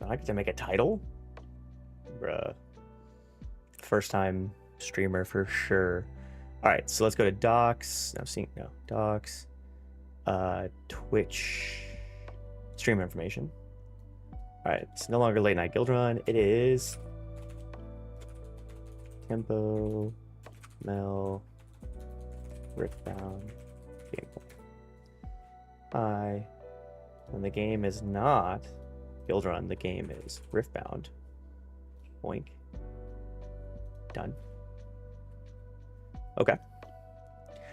I get to make a title? Bruh. First time streamer for sure. All right, so let's go to docs. Docs. Twitch stream information. All right, it's no longer late night guild run. It is tempo, Mel, Riftbound, gameplay. Hi. And the game is not guild run. The game is Riftbound. Boink. Done. Okay.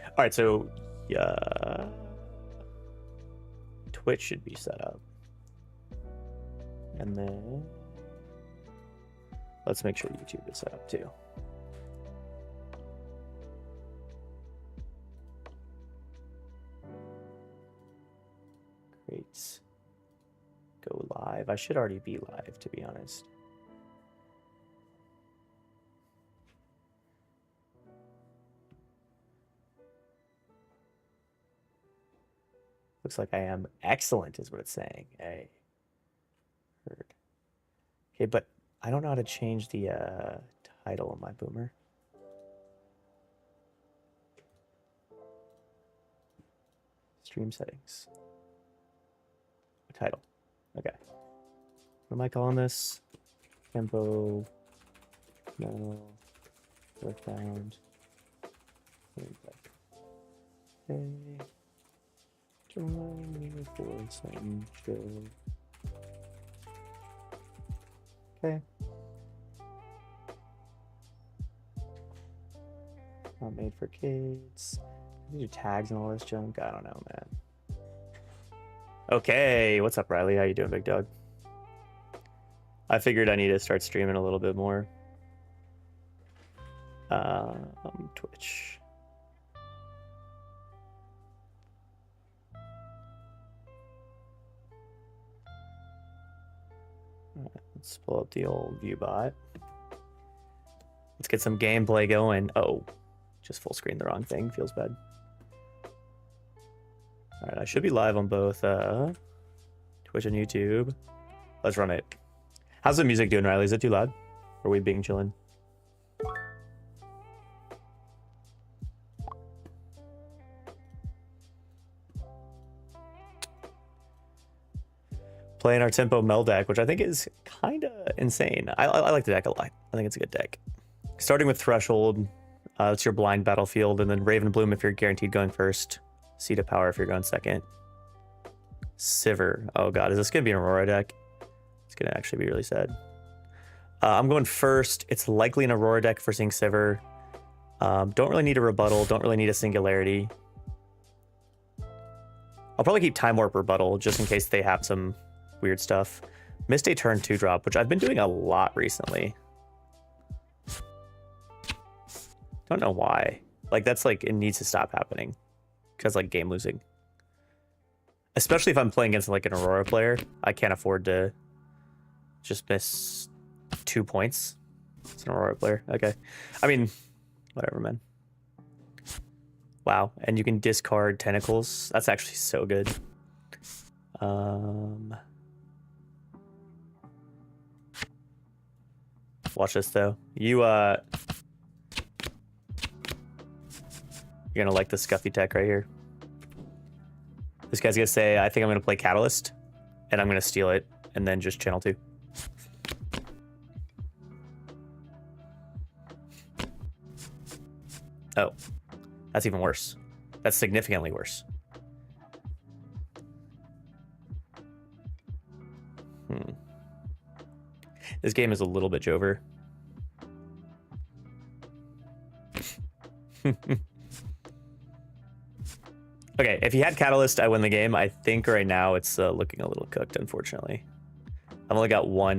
All right, so yeah, Twitch should be set up. And then let's make sure YouTube is set up too. Great. Go live. I should already be live, to be honest. Looks like I am excellent, is what it's saying. Hey. Heard. Okay, but I don't know how to change the title of my boomer. Stream settings. Title. Okay. What am I calling this? Tempo. No. Riftbound. Okay. Join me for some show. Okay. Not made for kids. These are tags and all this junk. I don't know, man. Okay, what's up, Riley? How you doing, big dog? I figured I need to start streaming a little bit more. Twitch. All right, let's pull up the old ViewBot. Let's get some gameplay going. Oh, just full screen the wrong thing. Feels bad. All right, I should be live on both Twitch and YouTube. Let's run it. How's the music doing, Riley? Is it too loud? Or are we being chillin'? Playing our tempo Mel deck, which I think is kind of insane. I like the deck a lot. I think it's a good deck. Starting with Threshold, it's your blind battlefield, and then Raven Bloom if you're guaranteed going first. Seed of Power if you're going second. Sivir. Oh god, is this gonna be an Aurora deck? It's gonna actually be really sad. I'm going first. It's likely an Aurora deck for seeing Sivir. Don't really need a rebuttal. Don't really need a singularity. I'll probably keep Time Warp rebuttal just in case they have some weird stuff. Missed a turn 2 drop, which I've been doing a lot recently. Don't know why. Like, that's like, it needs to stop happening. Because, like, game losing. Especially if I'm playing against, like, an Aurora player. I can't afford to just miss 2 points. It's an Aurora player. Okay. I mean, whatever, man. Wow. And you can discard Tentacles. That's actually so good. Watch this, though. You're gonna like the Scuffy tech right here. This guy's gonna say, I think I'm gonna play Catalyst, and I'm gonna steal it, and then just channel 2. Oh, that's even worse. That's significantly worse. This game is a little bit Jover. Okay, if he had Catalyst, I win the game. I think right now it's looking a little cooked, unfortunately. I've only got one,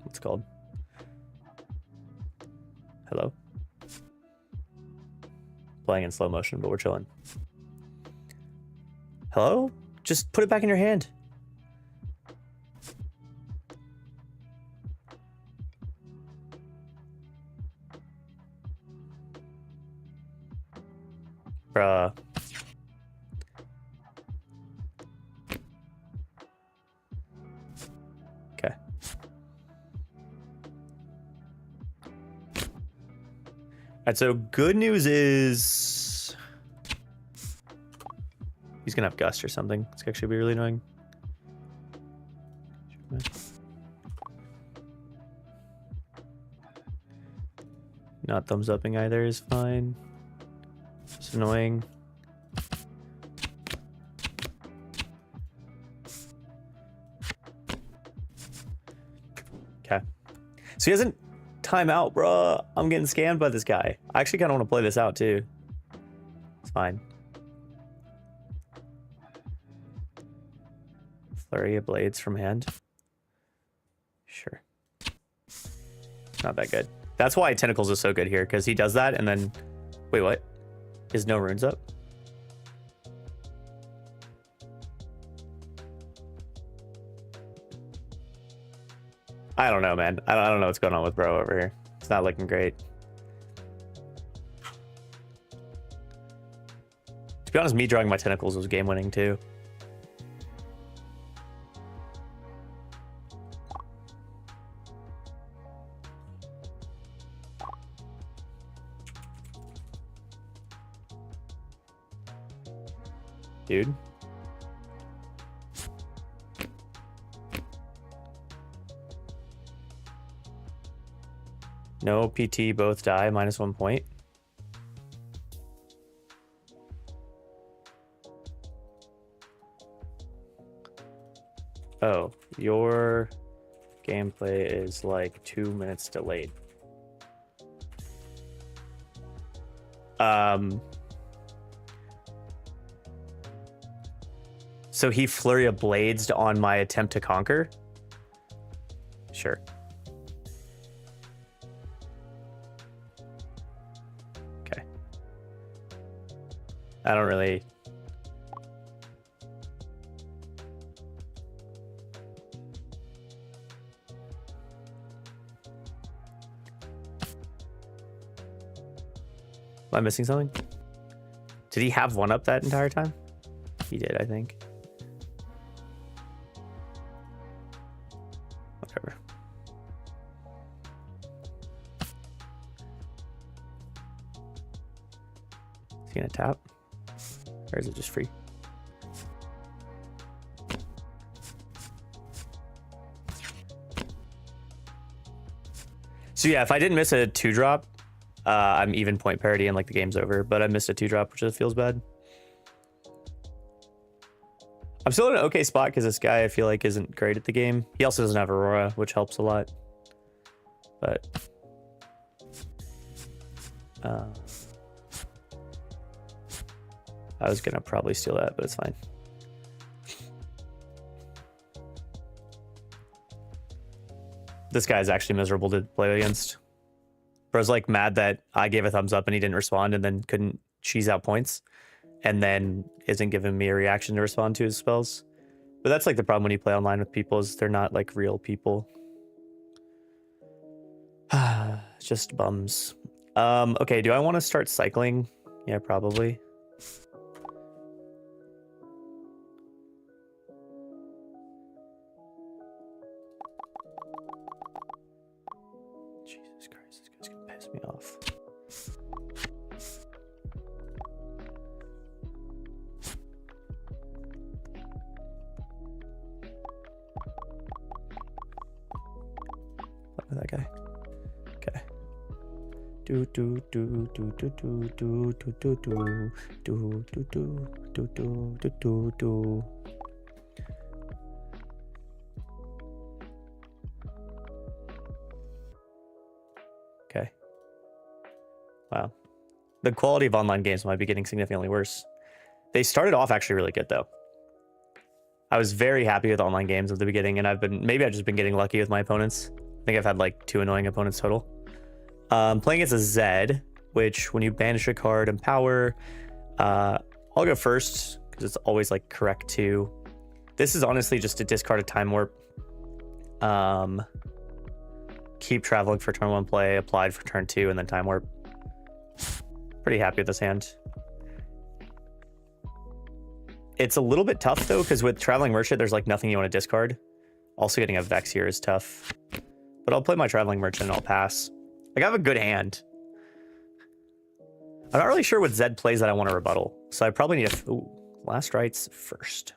what's it called? Hello? Playing in slow motion, but we're chilling. Hello? Just put it back in your hand. Bruh. Okay. right, so good news is he's gonna have Gust or something. It's actually be really annoying. Not thumbs upping either is fine. It's annoying. Okay. So he hasn't time out, bruh. I'm getting scammed by this guy. I actually kind of want to play this out too. It's fine. Flurry of Blades from hand. Sure. Not that good. That's why Tentacles is so good here, because he does that and then... Wait, what? Is no runes up? I don't know, man. I don't know what's going on with bro over here. It's not looking great. To be honest, me drawing my Tentacles was game winning too. Dude. No PT, both die, -1 point. Oh, your gameplay is like 2 minutes delayed. So he Flurry of Blades on my attempt to conquer? Sure. Okay. I don't really... Am I missing something? Did he have one up that entire time? He did, I think. Whatever. Is he gonna tap? Or is it just free? So yeah, if I didn't miss a 2-drop, I'm even point parity and like the game's over, but I missed a 2-drop, which feels bad. I'm still in an okay spot because this guy I feel like isn't great at the game. He also doesn't have Aurora, which helps a lot. But I was gonna probably steal that, but it's fine. This guy's actually miserable to play against. Bro's like mad that I gave a thumbs up and he didn't respond and then couldn't cheese out points and then isn't giving me a reaction to respond to his spells. But that's like the problem when you play online with people is they're not like real people. Just bums. Okay, do I want to start cycling? Yeah, probably. Jesus Christ, this guy's gonna piss me off. That guy. Okay. Do do do do do do do do do do do do do do do do do. Okay. Wow. The quality of online games might be getting significantly worse. They started off actually really good though. I was very happy with online games at the beginning, and maybe I've just been getting lucky with my opponents. I think I've had like 2 annoying opponents total. Playing as a Zed, which when you banish a card and power, I'll go first because it's always like correct to. This is honestly just to discard a Time Warp. Keep traveling for turn 1 play, applied for turn 2, and then Time Warp. Pretty happy with this hand. It's a little bit tough though, because with Traveling Merchant, there's like nothing you want to discard. Also getting a Vex here is tough. But I'll play my Traveling Merchant and I'll pass. Like I have a good hand. I'm not really sure what Zed plays that I want to rebuttal, so I probably need to... Ooh, last rites first.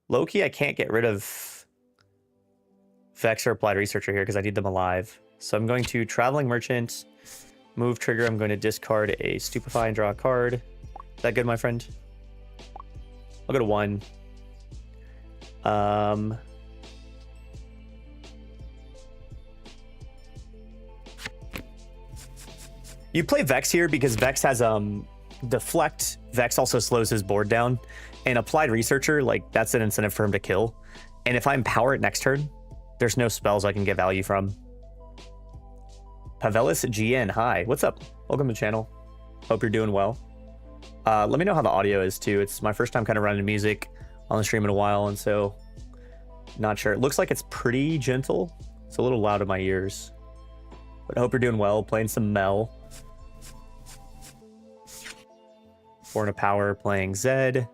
Low-key, I can't get rid of Vex or Applied Researcher here because I need them alive. So I'm going to Traveling Merchant, move trigger. I'm going to discard a Stupefy and draw a card. Is that good, my friend? I'll go to 1. You play Vex here because Vex has Deflect. Vex also slows his board down. And Applied Researcher, like, that's an incentive for him to kill. And if I empower it next turn, there's no spells I can get value from. Pavelis GN, hi. What's up? Welcome to the channel. Hope you're doing well. Let me know how the audio is, too. It's my first time kind of running music on the stream in a while, and so not sure. It looks like it's pretty gentle. It's a little loud in my ears. But I hope you're doing well. Playing some Mel. Born of Power, playing Zed. Is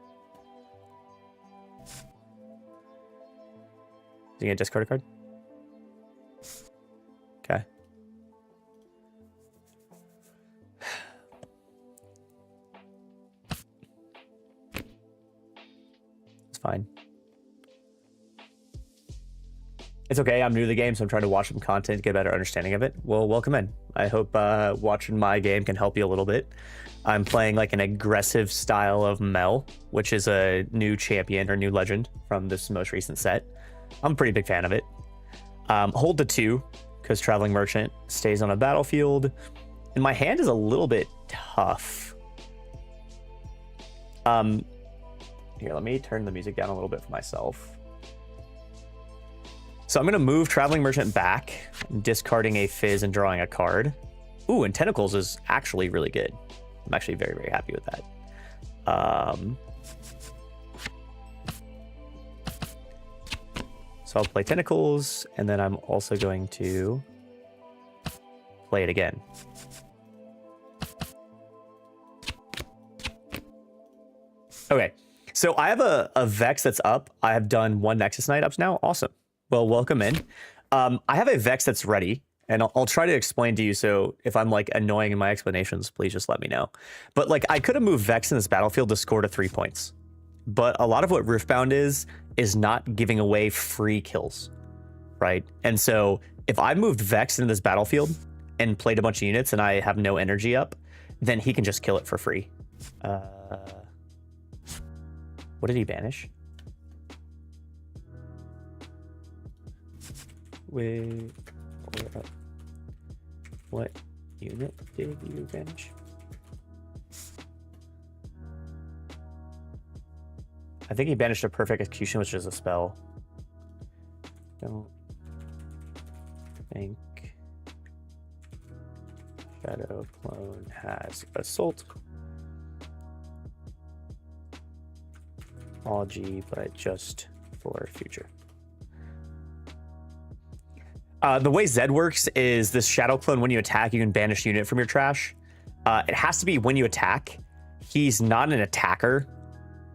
he gonna discard a card? Okay. It's fine. It's okay. I'm new to the game, so I'm trying to watch some content, get a better understanding of it. Well, welcome in. I hope watching my game can help you a little bit. I'm playing like an aggressive style of Mel, which is a new champion or new legend from this most recent set. I'm a pretty big fan of it. Hold to 2, because Traveling Merchant stays on a battlefield. And my hand is a little bit tough. Here, let me turn the music down a little bit for myself. So I'm going to move Traveling Merchant back, discarding a Fizz and drawing a card. Ooh, and Tentacles is actually really good. I'm actually very, very happy with that. So I'll play Tentacles, and then I'm also going to play it again. Okay, so I have a Vex that's up. I have done 1 Nexus Knight ups now. Awesome. Well, welcome in. I have a Vex that's ready, and I'll try to explain to you. So if I'm like annoying in my explanations, please just let me know. But like, I could have moved Vex in this battlefield to score to 3 points. But a lot of what Riftbound is not giving away free kills, right? And so if I moved Vex into this battlefield and played a bunch of units and I have no energy up, then he can just kill it for free. What did he banish? Wait, hold up. What unit did you banish? I think he banished a Perfect Execution, which is a spell. Don't think Shadow Clone has Assault. All G, but just for future. The way Zed works is this Shadow Clone, when you attack, you can banish unit from your trash. It has to be when you attack. He's not an attacker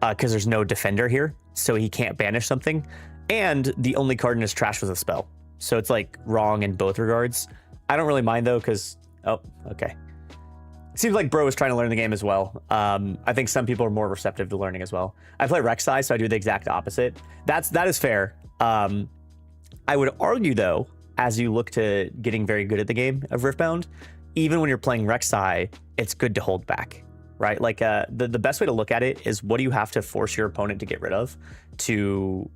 because there's no defender here, so he can't banish something. And the only card in his trash was a spell. So it's like wrong in both regards. I don't really mind though, because, oh, okay. Seems like bro is trying to learn the game as well. I think some people are more receptive to learning as well. I play Rek'Sai, so I do the exact opposite. That is fair. I would argue though, as you look to getting very good at the game of Riftbound, even when you're playing Rek'Sai, it's good to hold back, right? Like the best way to look at it is, what do you have to force your opponent to get rid of to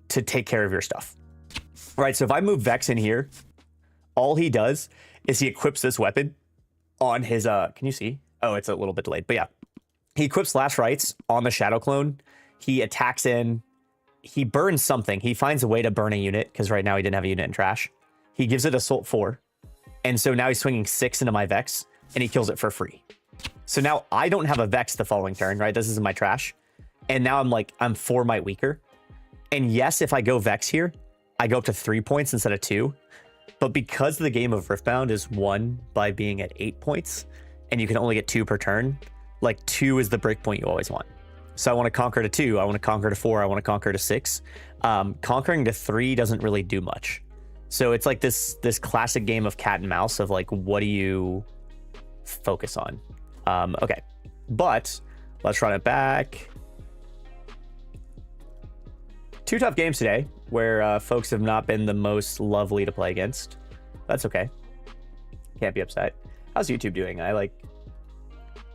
take care of your stuff, right? So if I move Vex in here, all he does is he equips this weapon on his, can you see? Oh, it's a little bit delayed, but yeah. He equips Last Rites on the Shadow Clone. He attacks in, he burns something. He finds a way to burn a unit, because right now he didn't have a unit in trash. He gives it Assault 4. And so now he's swinging 6 into my Vex, and he kills it for free. So now I don't have a Vex the following turn, right? This is in my trash. And now I'm 4 might weaker. And yes, if I go Vex here, I go up to 3 points instead of 2. But because the game of Riftbound is won by being at 8 points, and you can only get 2 per turn, like 2 is the break point you always want. So I want to conquer to 2. I want to conquer to 4. I want to conquer to 6. Conquering to 3 doesn't really do much. So it's like this classic game of cat and mouse of like, what do you focus on? Okay, but let's run it back. 2 tough games today where folks have not been the most lovely to play against. That's okay. Can't be upset. How's YouTube doing? I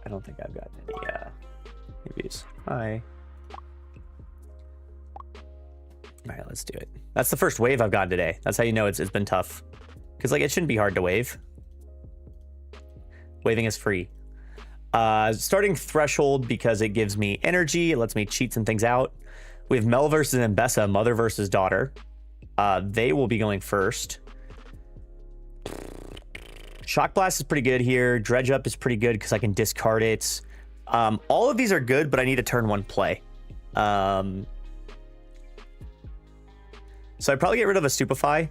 don't think I've gotten any views. Hi. All right, let's do it. That's the first wave I've gotten today. That's how you know it's been tough. Because like it shouldn't be hard to wave. Waving is free. Starting Threshold because it gives me energy. It lets me cheat some things out. We have Mel versus Mbessa, mother versus daughter. They will be going first. Shock Blast is pretty good here. Dredge Up is pretty good because I can discard it. All of these are good, but I need a turn 1 play. So I'd probably get rid of a Stupefy.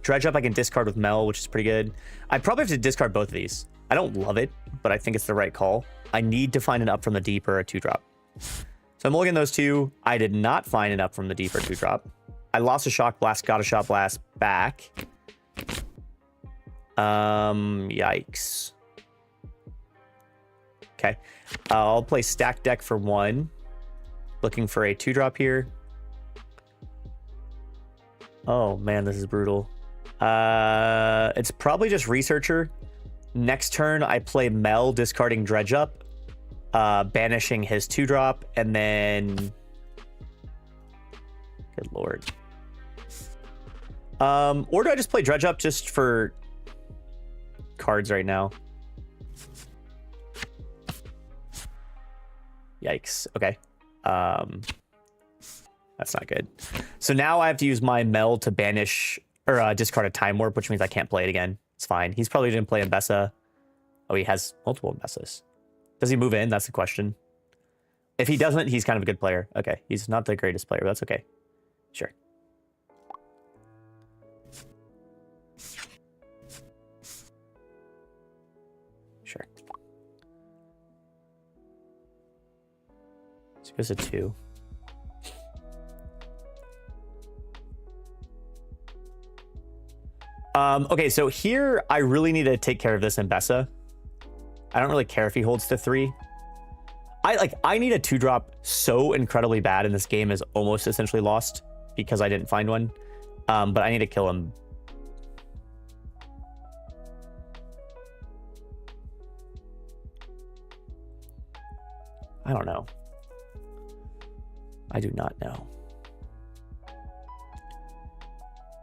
Dredge Up I can discard with Mel, which is pretty good. I probably have to discard both of these. I don't love it, but I think it's the right call. I need to find an Up from the Deep or a 2-drop. So I'm looking at those 2. I did not find an Up from the Deep or 2-drop. I lost a Shock Blast, got a Shock Blast back. Yikes. Okay. I'll play Stack Deck for 1. Looking for a 2-drop here. Oh man, this is brutal. It's probably just Researcher. Next turn, I play Mel, discarding Dredge Up, banishing his 2-drop, and then... Good lord. Or do I just play Dredge Up just for cards right now? Yikes. Okay. That's not good. So now I have to use my Mel to banish or discard a Time Warp, which means I can't play it again. It's fine. He's probably going to play Mbessa. Oh, he has multiple Mbessas. Does he move in? That's the question. If he doesn't, he's kind of a good player. Okay. He's not the greatest player, but that's okay. Sure. Sure. So it goes to 2. Okay, so here I really need to take care of this Mbessa. I don't really care if he holds to 3. I need a 2-drop so incredibly bad, and this game is almost essentially lost because I didn't find one. But I need to kill him. I don't know. I do not know.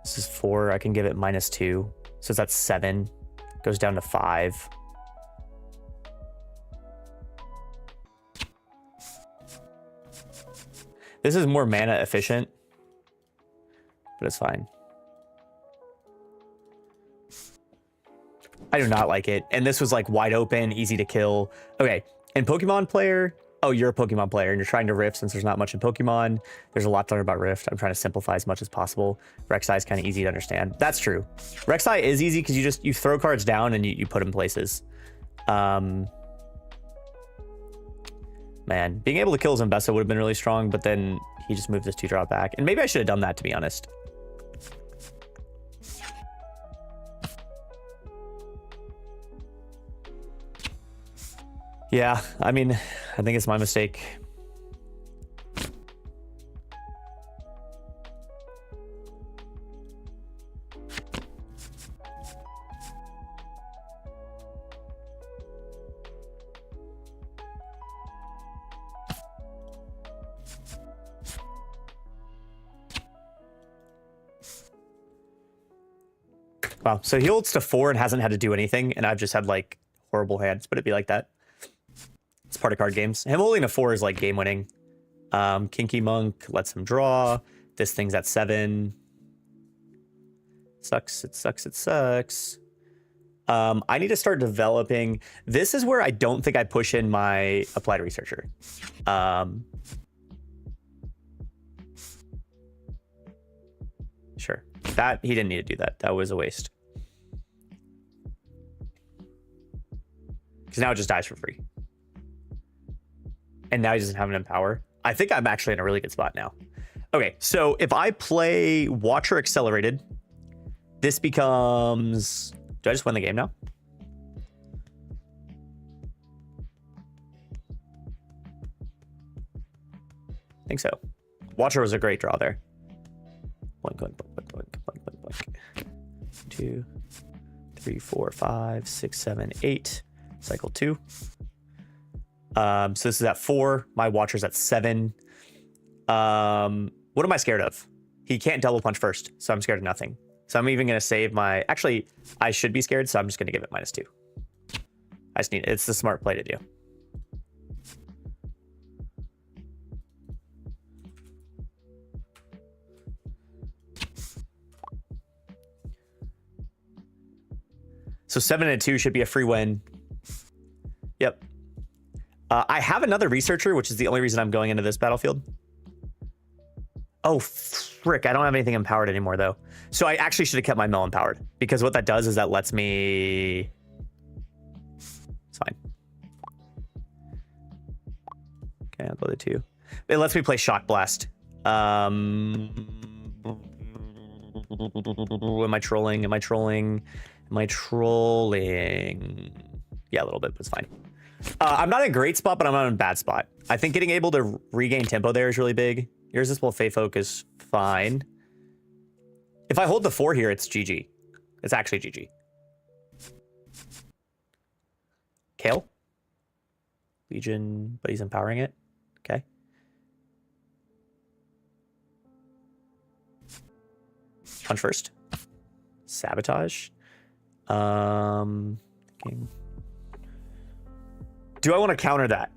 This is 4. I can give it -2. So that's 7. Goes down to 5. This is more mana efficient, but it's fine. I do not like it. And this was like wide open, easy to kill. Okay, and Pokemon player... Oh, you're a Pokemon player and you're trying to Rift since there's not much in Pokemon. There's a lot to learn about Rift. I'm trying to simplify as much as possible. Rek'Sai is kind of easy to understand. That's true. Rek'Sai is easy because you throw cards down and you put them places. Man, being able to kill Zambessa would have been really strong, but then he just moved this 2-drop back. And maybe I should have done that, to be honest. Yeah, I mean, I think it's my mistake. Wow, so he holds to 4 and hasn't had to do anything, and I've just had, like, horrible hands, but it'd be like that. It's part of card games. Him holding a 4 is, like, game-winning. Kinky Monk lets him draw. This thing's at 7. Sucks, it sucks, it sucks. I need to start developing... This is where I don't think I push in my Applied Researcher. Sure. That, he didn't need to do that. That was a waste. Because now it just dies for free. and now he doesn't have an empower. I think I'm actually in a really good spot now. Okay, so if I play Watcher Accelerated, this becomes... Do I just win the game now? I think so. Watcher was a great draw there. Blink, blink, blink, blink, blink, blink, blink. 2, 3, 4, 5, 6, 7, 8. Cycle 2. So this is at 4. My Watcher's at 7. What am I scared of? He can't double punch first, so I'm scared of nothing. So I'm even going to save my... Actually, I should be scared, so I'm just going to give it -2. I just need it. It's the smart play to do. So 7 and 2 should be a free win. Yep. I have another researcher, which is the only reason I'm going into this battlefield. Oh, frick. I don't have anything empowered anymore, though. So I actually should have kept my mill empowered, because what that does is that lets me... It's fine. Okay, I'll go the 2. It lets me play Shock Blast. Am I trolling? Am I trolling? Am I trolling? Yeah, a little bit, but it's fine. I'm not in a great spot, but I'm not in a bad spot. I think getting able to regain tempo there is really big. Irresistible Fey Folk is fine. If I hold the 4 here, it's GG. It's actually GG. Kale? Legion, but he's empowering it. Okay. Punch first. Sabotage. Thinking. Do I want to counter that?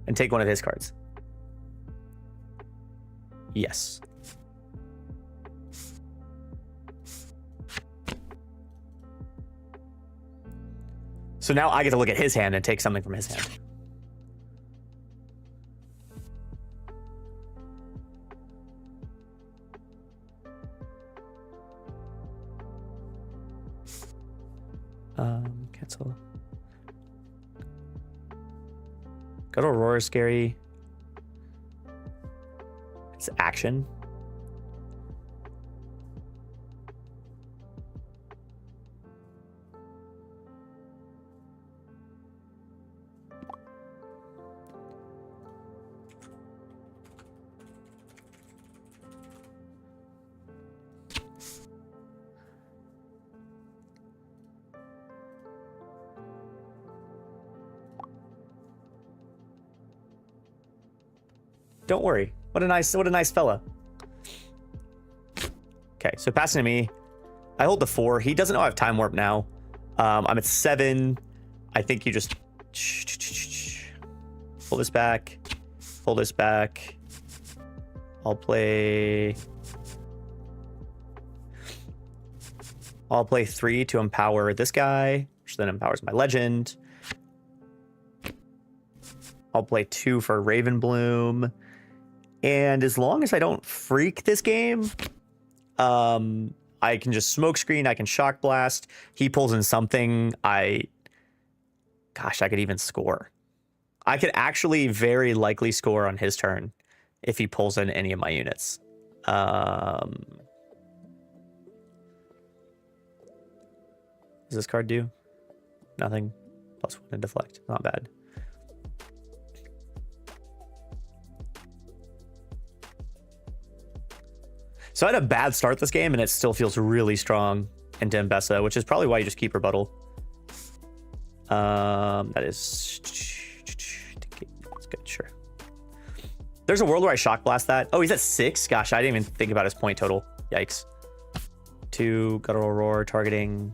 And take one of his cards? Yes. So now I get to look at his hand and take something from his hand. Cancel. Go to Aurora Scary. It's action. Don't worry. What a nice fella. Okay, so passing to me. I hold the 4. He doesn't know I have Time Warp now. I'm at 7. I think you just pull this back. Pull this back. I'll play 3 to empower this guy, which then empowers my legend. I'll play 2 for Ravenbloom. And as long as I don't freak this game, I can just smoke screen, I can shock blast. He pulls in something. Gosh, I could even score. I could actually very likely score on his turn if he pulls in any of my units. Does this card do? Nothing. +1 to deflect. Not bad. So I had a bad start this game, and it still feels really strong into Mbessa, which is probably why you just keep Rebuttal. That is... That's good, sure. There's a world where I Shock Blast that. Oh, he's at 6? Gosh, I didn't even think about his point total. Yikes. 2, Guttural Roar, targeting...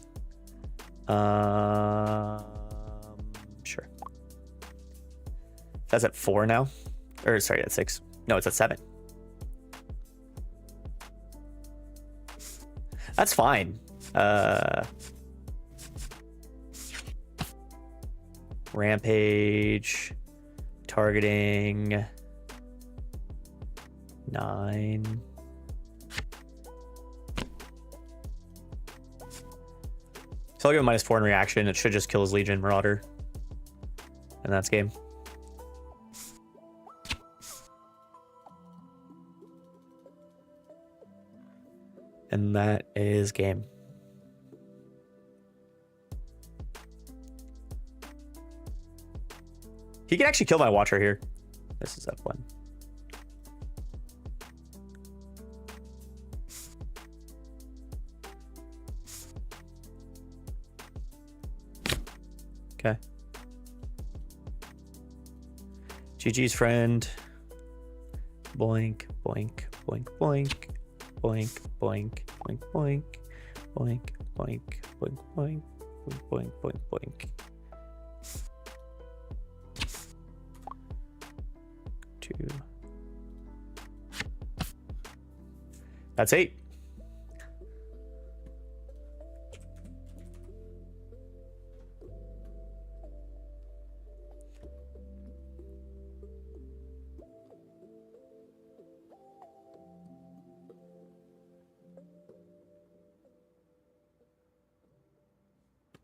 Sure. That's at 4 now? Or, sorry, at 6. No, it's at 7. That's fine. Rampage. Targeting. 9. So I'll give him -4 in reaction. It should just kill his Legion Marauder. And that's game. And that is game. He can actually kill my Watcher here. This is F1. Okay. GG's friend. Boink, boink, boink, boink. Boink, boink, boink, boink. Boink, boink, boink, boink. Boink, boink, boink, boink. 2. That's 8.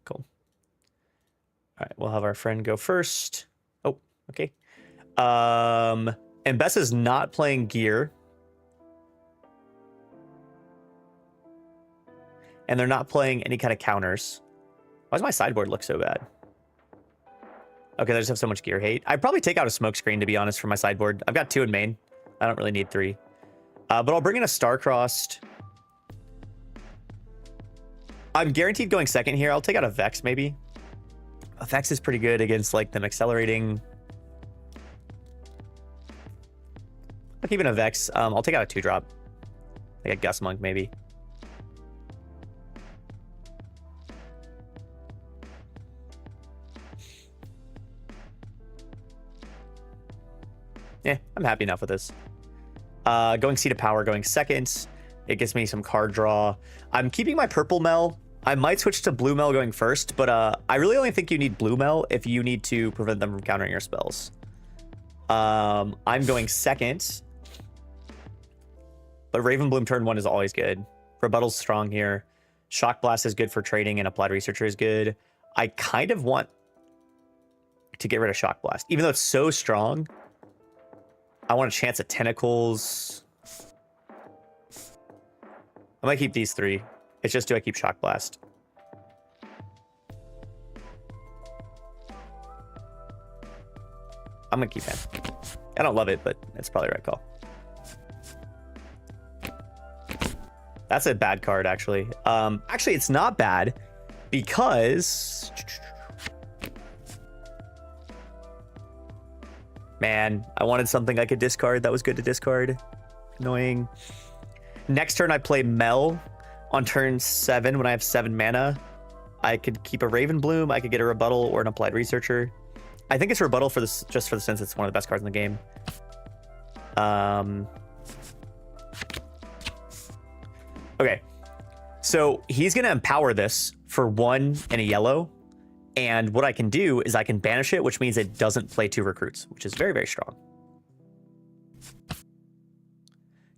Cool. All right, we'll have our friend go first. Oh, okay. And Bess is not playing gear. And they're not playing any kind of counters. Why does my sideboard look so bad? Okay, I just have so much gear hate. I'd probably take out a smoke screen, to be honest, for my sideboard. I've got 2 in main. I don't really need 3. But I'll bring in a Star-Crossed. I'm guaranteed going second here. I'll take out a Vex, maybe. A Vex is pretty good against, like, them accelerating. I'll keep in a Vex. I'll take out a 2-drop. Like a Gust Monk, maybe. Yeah, I'm happy enough with this. Going Seat of Power, going second. It gives me some card draw. I'm keeping my purple Mel. I might switch to blue Mel going first, but I really only think you need blue Mel if you need to prevent them from countering your spells. I'm going second. But Raven Bloom turn 1 is always good. Rebuttal's strong here. Shock Blast is good for trading, and Applied Researcher is good. I kind of want to get rid of Shock Blast. Even though it's so strong, I want a chance at Tentacles. I might keep these 3. It's just, do I keep Shock Blast? I'm gonna keep him. I don't love it, but it's probably the right call. That's a bad card, actually. Actually, it's not bad because... Man, I wanted something I could discard that was good to discard. Annoying. Next turn, I play Mel. On turn 7, when I have 7 mana, I could keep a Raven Bloom. I could get a Rebuttal or an Applied Researcher. I think it's Rebuttal for this, just for the sense it's one of the best cards in the game. Okay, so he's gonna empower this for 1 and a yellow, and what I can do is I can banish it, which means it doesn't play 2 recruits, which is very, very strong.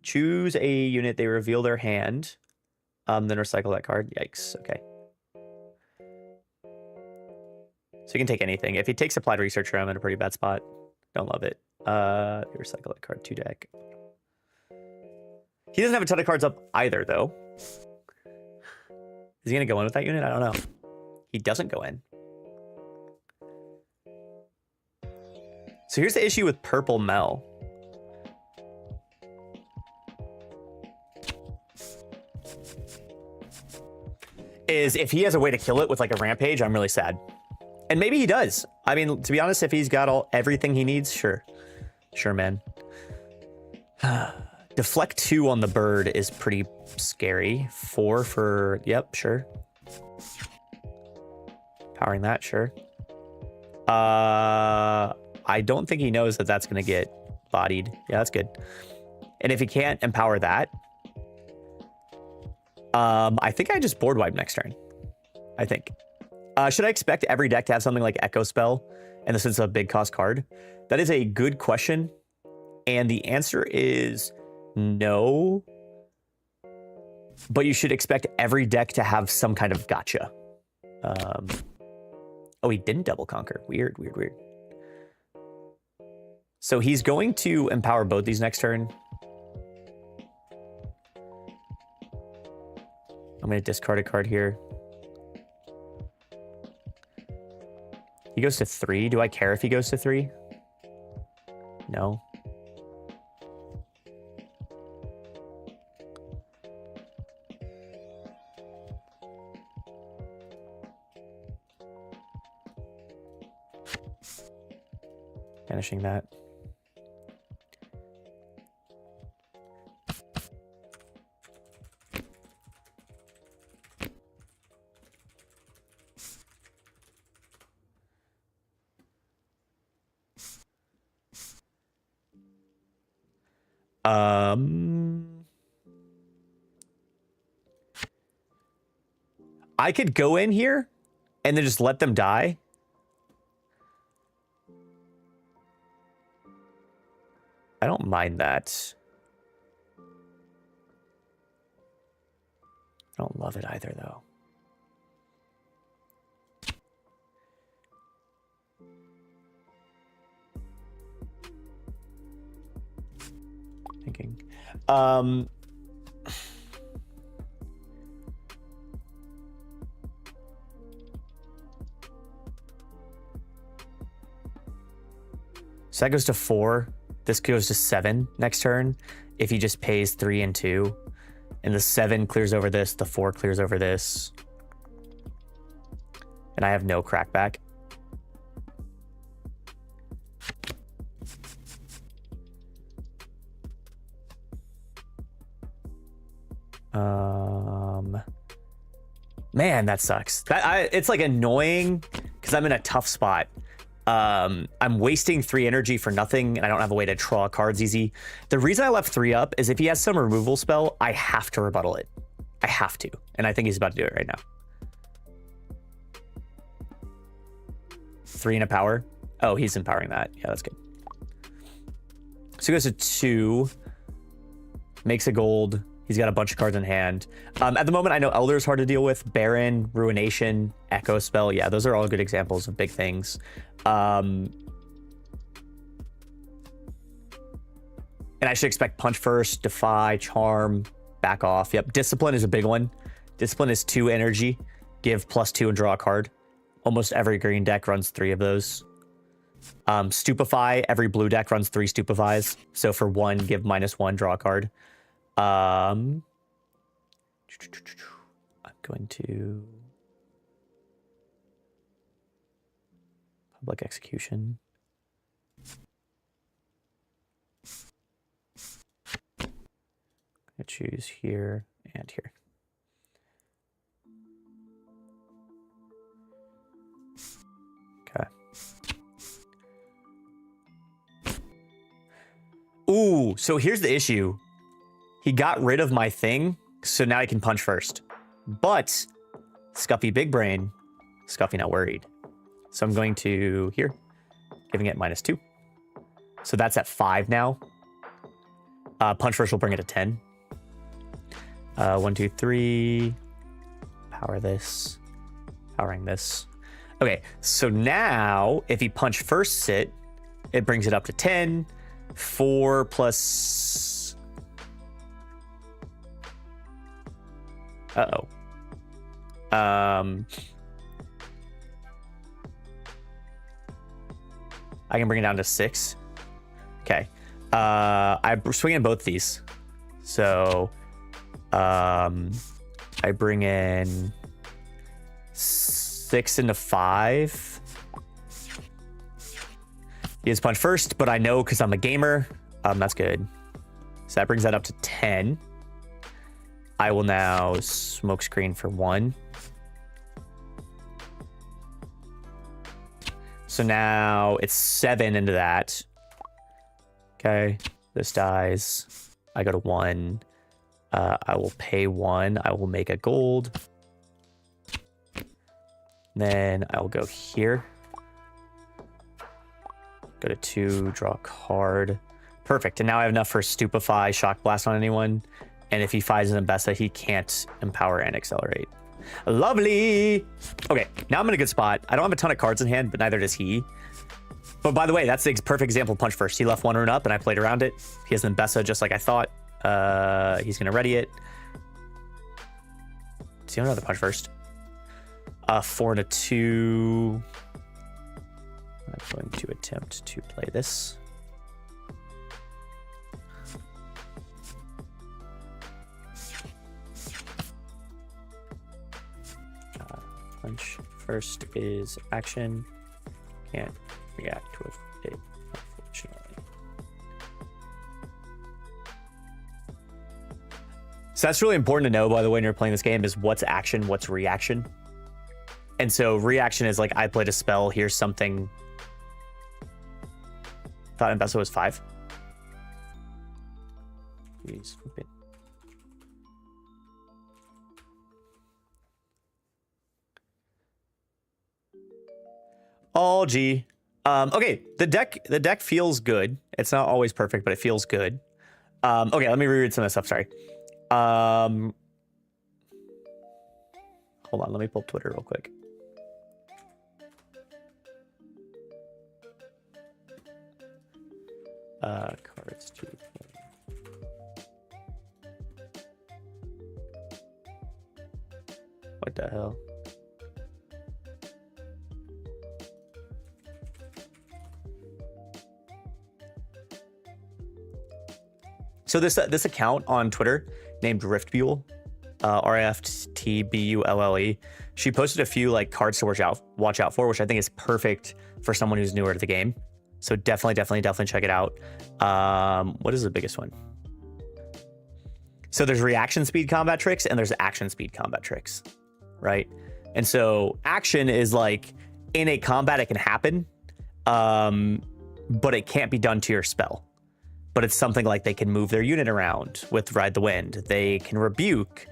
Choose a unit, they reveal their hand, then recycle that card. Yikes, okay. So you can take anything. If he takes Applied Researcher, I'm in a pretty bad spot. Don't love it. Recycle that card, 2 deck. He doesn't have a ton of cards up either, though. Is he going to go in with that unit? I don't know. He doesn't go in. So here's the issue with Purple Mel. Is if he has a way to kill it with like a Rampage, I'm really sad. And maybe he does. I mean, to be honest, if he's got everything he needs, sure. Sure, man. Deflect 2 on the bird is pretty scary. 4 for... Yep, sure. Powering that, sure. I don't think he knows that that's going to get bodied. Yeah, that's good. And if he can't empower that... I think I just board wipe next turn. I think. Should I expect every deck to have something like Echo Spell in the sense of a big cost card? That is a good question. And the answer is no. But you should expect every deck to have some kind of gotcha. Oh, he didn't double conquer. Weird, weird, weird. So he's going to empower both these next turn. I'm going to discard a card here. He goes to 3. Do I care if he goes to 3? No. Finishing that. I could go in here and then just let them die. I don't mind that. I don't love it either, though. Thinking. So that goes to 4. This goes to 7 next turn. If he just pays 3 and 2. And the 7 clears over this, the 4 clears over this. And I have no crackback. Man, that sucks. It's like annoying because I'm in a tough spot. I'm wasting 3 energy for nothing, and I don't have a way to draw cards easy. The reason I left 3 up is if he has some removal spell, I have to rebuttal it. I have to, and I think he's about to do it right now. 3 and a power. Oh, he's empowering that. Yeah, that's good. So he goes to 2, makes a gold. He's got a bunch of cards in hand. At the moment, I know Elder is hard to deal with. Baron, Ruination, Echo Spell. Yeah, those are all good examples of big things. And I should expect Punch first, Defy, Charm, back off. Yep, Discipline is a big one. Discipline is 2 energy. Give +2 and draw a card. Almost every green deck runs 3 of those. Stupefy, every blue deck runs 3 Stupefies. So for 1, give -1, draw a card. I'm going to Public Execution. I'm going to choose here and here. Okay. Ooh, so here's the issue. He got rid of my thing, so now I can punch first. But Scuffy Big Brain, Scuffy not worried. So I'm going to here, giving it -2. So that's at 5 now. Punch first will bring it to 10. 1, 2, 3. Power this. Powering this. Okay, so now if he punch first sit, it brings it up to 10. 4 plus... Uh-oh. I can bring it down to 6. Okay. I'm swinging both these. So, I bring in 6 into 5. He has punch first, but I know because I'm a gamer. That's good. So that brings that up to 10. I will now smoke screen for 1. So now it's 7 into that. Okay, this dies. I go to 1. I will pay 1. I will make a gold. Then I will go here. Go to 2, draw a card. Perfect. And now I have enough for Stupefy, Shock Blast on anyone. And if he finds an Ambessa, he can't empower and accelerate. Lovely. Okay, now I'm in a good spot. I don't have a ton of cards in hand, but neither does he. But by the way, that's the perfect example of punch first. He left one rune up and I played around it. He has an Mbessa just like I thought. He's going to ready it. Does he have another punch first? 4 and a 2. I'm going to attempt to play this. Punch first is action. Can't react with it, unfortunately. So that's really important to know, by the way, when you're playing this game, is what's action, what's reaction. And so reaction is like, I played a spell, here's something. Thought Mbessa was 5. Jeez, okay. Oh, gee. Okay, the deck feels good. It's not always perfect, but it feels good. Okay, let me reread some of this stuff, sorry. Hold on, let me pull up Twitter real quick. Cards to what the hell? So this account on Twitter named Riftbull, Riftbulle, she posted a few like cards to watch out for, which I think is perfect for someone who's newer to the game. So definitely check it out. What is the biggest one? So there's reaction speed combat tricks and there's action speed combat tricks, right? And so action is like in a combat it can happen, but it can't be done to your spell. But it's something like they can move their unit around with Ride the Wind. They can rebuke.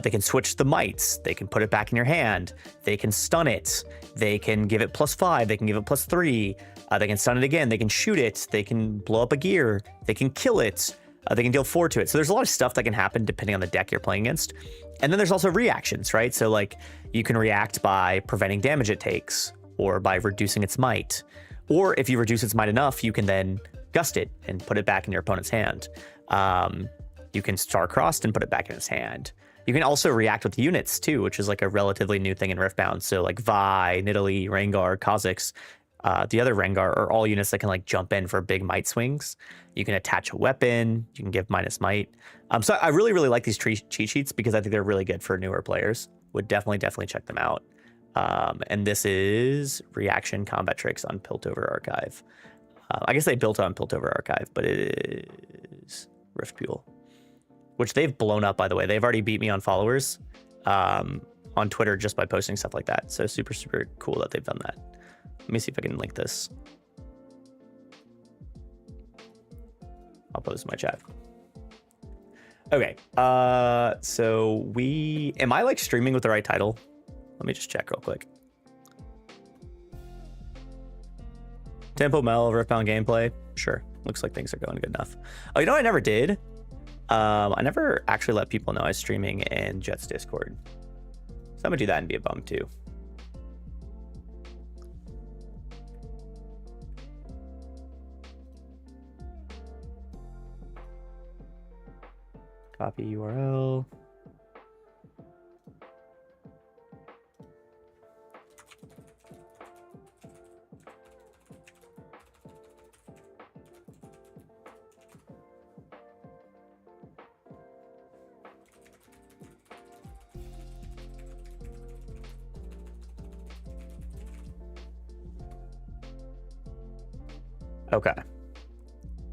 They can switch the mites. They can put it back in your hand. They can stun it. They can give it +5. They can give it +3. They can stun it again. They can shoot it. They can blow up a gear. They can kill it. They can deal 4 to it. So there's a lot of stuff that can happen depending on the deck you're playing against. And then there's also reactions, right? So like you can react by preventing damage it takes or by reducing its might. Or if you reduce its might enough, you can then gust it and put it back in your opponent's hand. You can star-crossed and put it back in his hand. You can also react with units too, which is like a relatively new thing in Riftbound. So like Vi, Nidalee, Rengar, Kha'Zix, the other Rengar are all units that can like jump in for big might swings. You can attach a weapon. You can give minus might. So I really like these cheat sheets because I think they're really good for newer players. Would definitely check them out. And this is reaction combat tricks on Piltover Archive. I guess they built on Piltover Archive, but it is Riftbull, which they've blown up, by the way. They've already beat me on followers on Twitter just by posting stuff like that. So super cool that they've done that. Let me see if I can link this. I'll post in my chat. Okay, so am I like streaming with the right title? Let me just check real quick. Tempo Mel, Riftbound gameplay. Sure, looks like things are going good enough. Oh, you know what I never did? I never actually let people know I was streaming in Jet's Discord. So I'm gonna do that and be a bum too. Copy URL. Okay.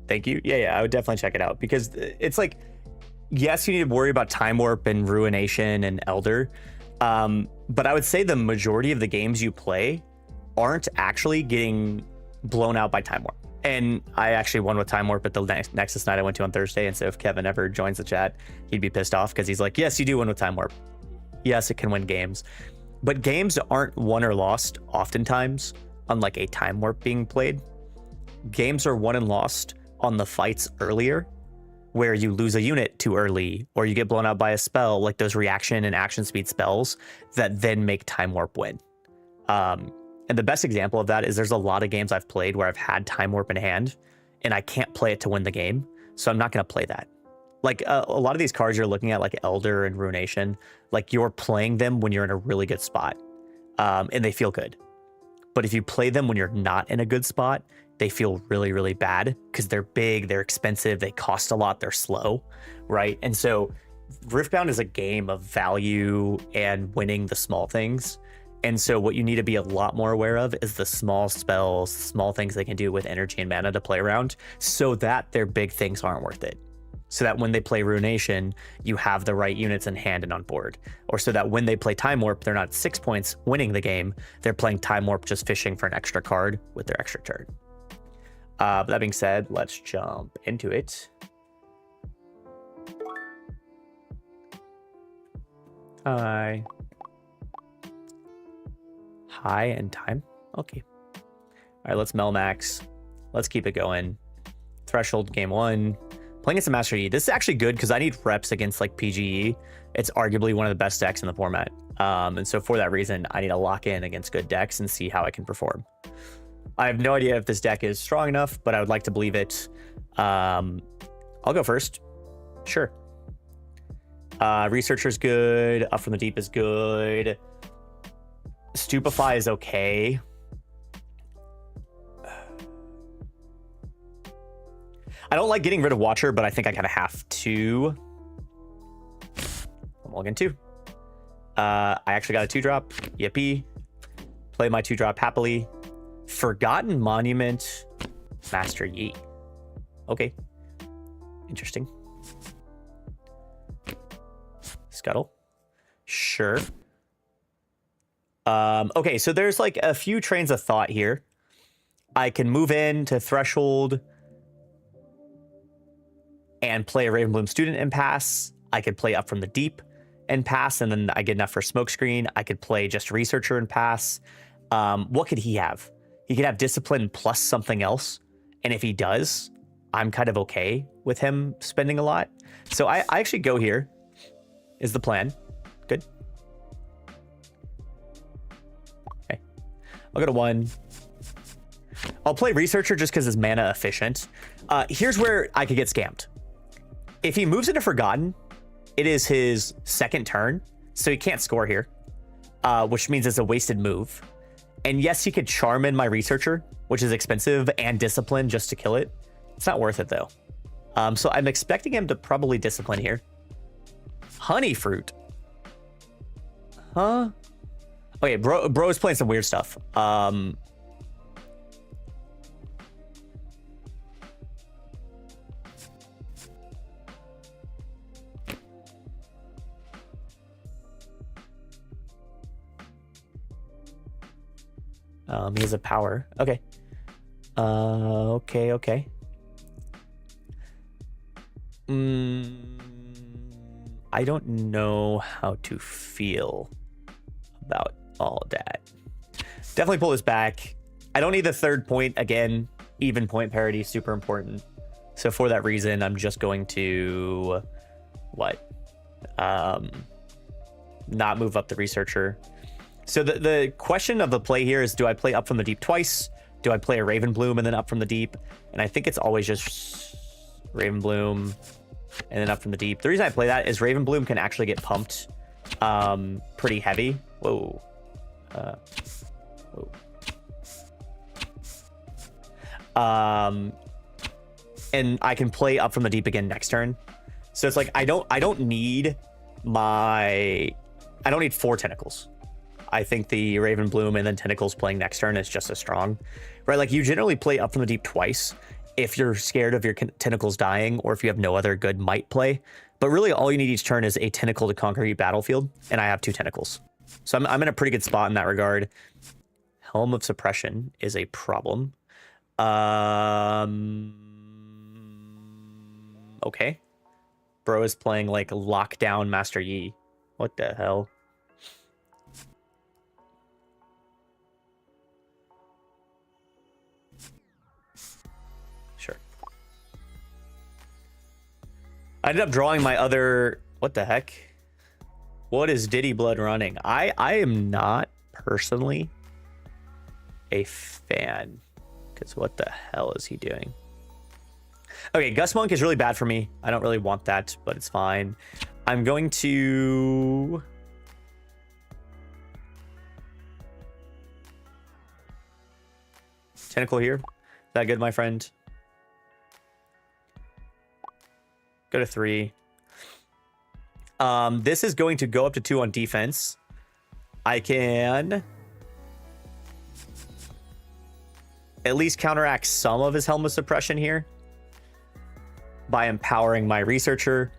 Thank you. Yeah, I would definitely check it out because it's like, yes, you need to worry about Time Warp and Ruination and Elder. But I would say the majority of the games you play aren't actually getting blown out by Time Warp. And I actually won with Time Warp at the Nexus night I went to on Thursday. And so if Kevin ever joins the chat, he'd be pissed off because he's like, yes, you do win with Time Warp. Yes, it can win games. But games aren't won or lost oftentimes on like a Time Warp being played. Games are won and lost on the fights earlier, where you lose a unit too early or you get blown out by a spell, like those reaction and action speed spells that then make Time Warp win. And And the best example of that is there's a lot of games I've played where I've had Time Warp in hand and I can't play it to win the game. So I'm not going to play that. Like a lot of these cards you're looking at, like Elder and Ruination, like you're playing them when you're in a really good spot, and they feel good. But if you play them when you're not in a good spot, they feel really, really bad because they're big, they're expensive, they cost a lot, they're slow, right? And so Riftbound is a game of value and winning the small things. And so what you need to be a lot more aware of is the small spells, small things they can do with energy and mana to play around so that their big things aren't worth it. So that when they play Ruination, you have the right units in hand and on board. Or so that when they play Time Warp, they're not 6 points winning the game. They're playing Time Warp just fishing for an extra card with their extra turn. But that being said, let's jump into it. Hi. Hi and time. Okay. All right, let's Melmax. Let's keep it going. Threshold game 1. Playing against a Master Yi. This is actually good because I need reps against like PGE. It's arguably one of the best decks in the format. And so for that reason, I need to lock in against good decks and see how I can perform. I have no idea if this deck is strong enough, but I would like to believe it. I'll go first. Sure. Researcher's good. Up from the Deep is good. Stupefy is okay. I don't like getting rid of Watcher, but I think I kind of have to. I'm looking 2. I actually got a 2-drop. Yippee. Play my 2-drop happily. Forgotten Monument. Master Yi. Okay. Interesting. Scuttle. Sure. Okay, so there's like a few trains of thought here. I can move in to Threshold and play a Ravenbloom Student and pass. I could play Up from the Deep and pass, and then I get enough for Smokescreen. I could play just Researcher and pass. What could he have? He could have Discipline plus something else, and if he does, I'm kind of okay with him spending a lot. So I actually go here, is the plan. Good. Okay. I'll go to 1. I'll play Researcher just because it's mana efficient. Here's where I could get scammed. If he moves into Forgotten, it is his second turn, so he can't score here, which means it's a wasted move. And yes, he could Charm in my Researcher, which is expensive, and Discipline just to kill it. It's not worth it, though. So I'm expecting him to probably Discipline here. Honey Fruit. Huh? Okay, bro is playing some weird stuff. He has a power. Okay. Okay. I don't know how to feel about all that. Definitely pull this back. I don't need the 3rd point. Again, even point parity, super important. So for that reason, I'm just going to what? Not move up the Researcher. So the question of the play here is, do I play Up from the Deep twice? Do I play a Ravenbloom and then Up from the Deep? And I think it's always just Ravenbloom and then Up from the Deep. The reason I play that is Ravenbloom can actually get pumped pretty heavy. Whoa. And I can play Up from the Deep again next turn. So it's like I don't need 4 Tentacles. I think the Ravenbloom and then Tentacles playing next turn is just as strong, right? Like you generally play Up from the Deep twice if you're scared of your Tentacles dying or if you have no other good might play. But really all you need each turn is a Tentacle to conquer your battlefield, and I have 2 Tentacles. So I'm in a pretty good spot in that regard. Helm of Suppression is a problem. Okay. Bro is playing like Lockdown Master Yi. What the hell? Sure. I ended up drawing my other... What the heck? What is Diddy Blood running? I am not personally a fan. Because what the hell is he doing? Okay, Gust Monk is really bad for me. I don't really want that, but it's fine. I'm going to... Tentacle here. Is that good, my friend? Go to 3. This is going to go up to 2 on defense. I can at least counteract some of his Helm Suppression here by empowering my researcher.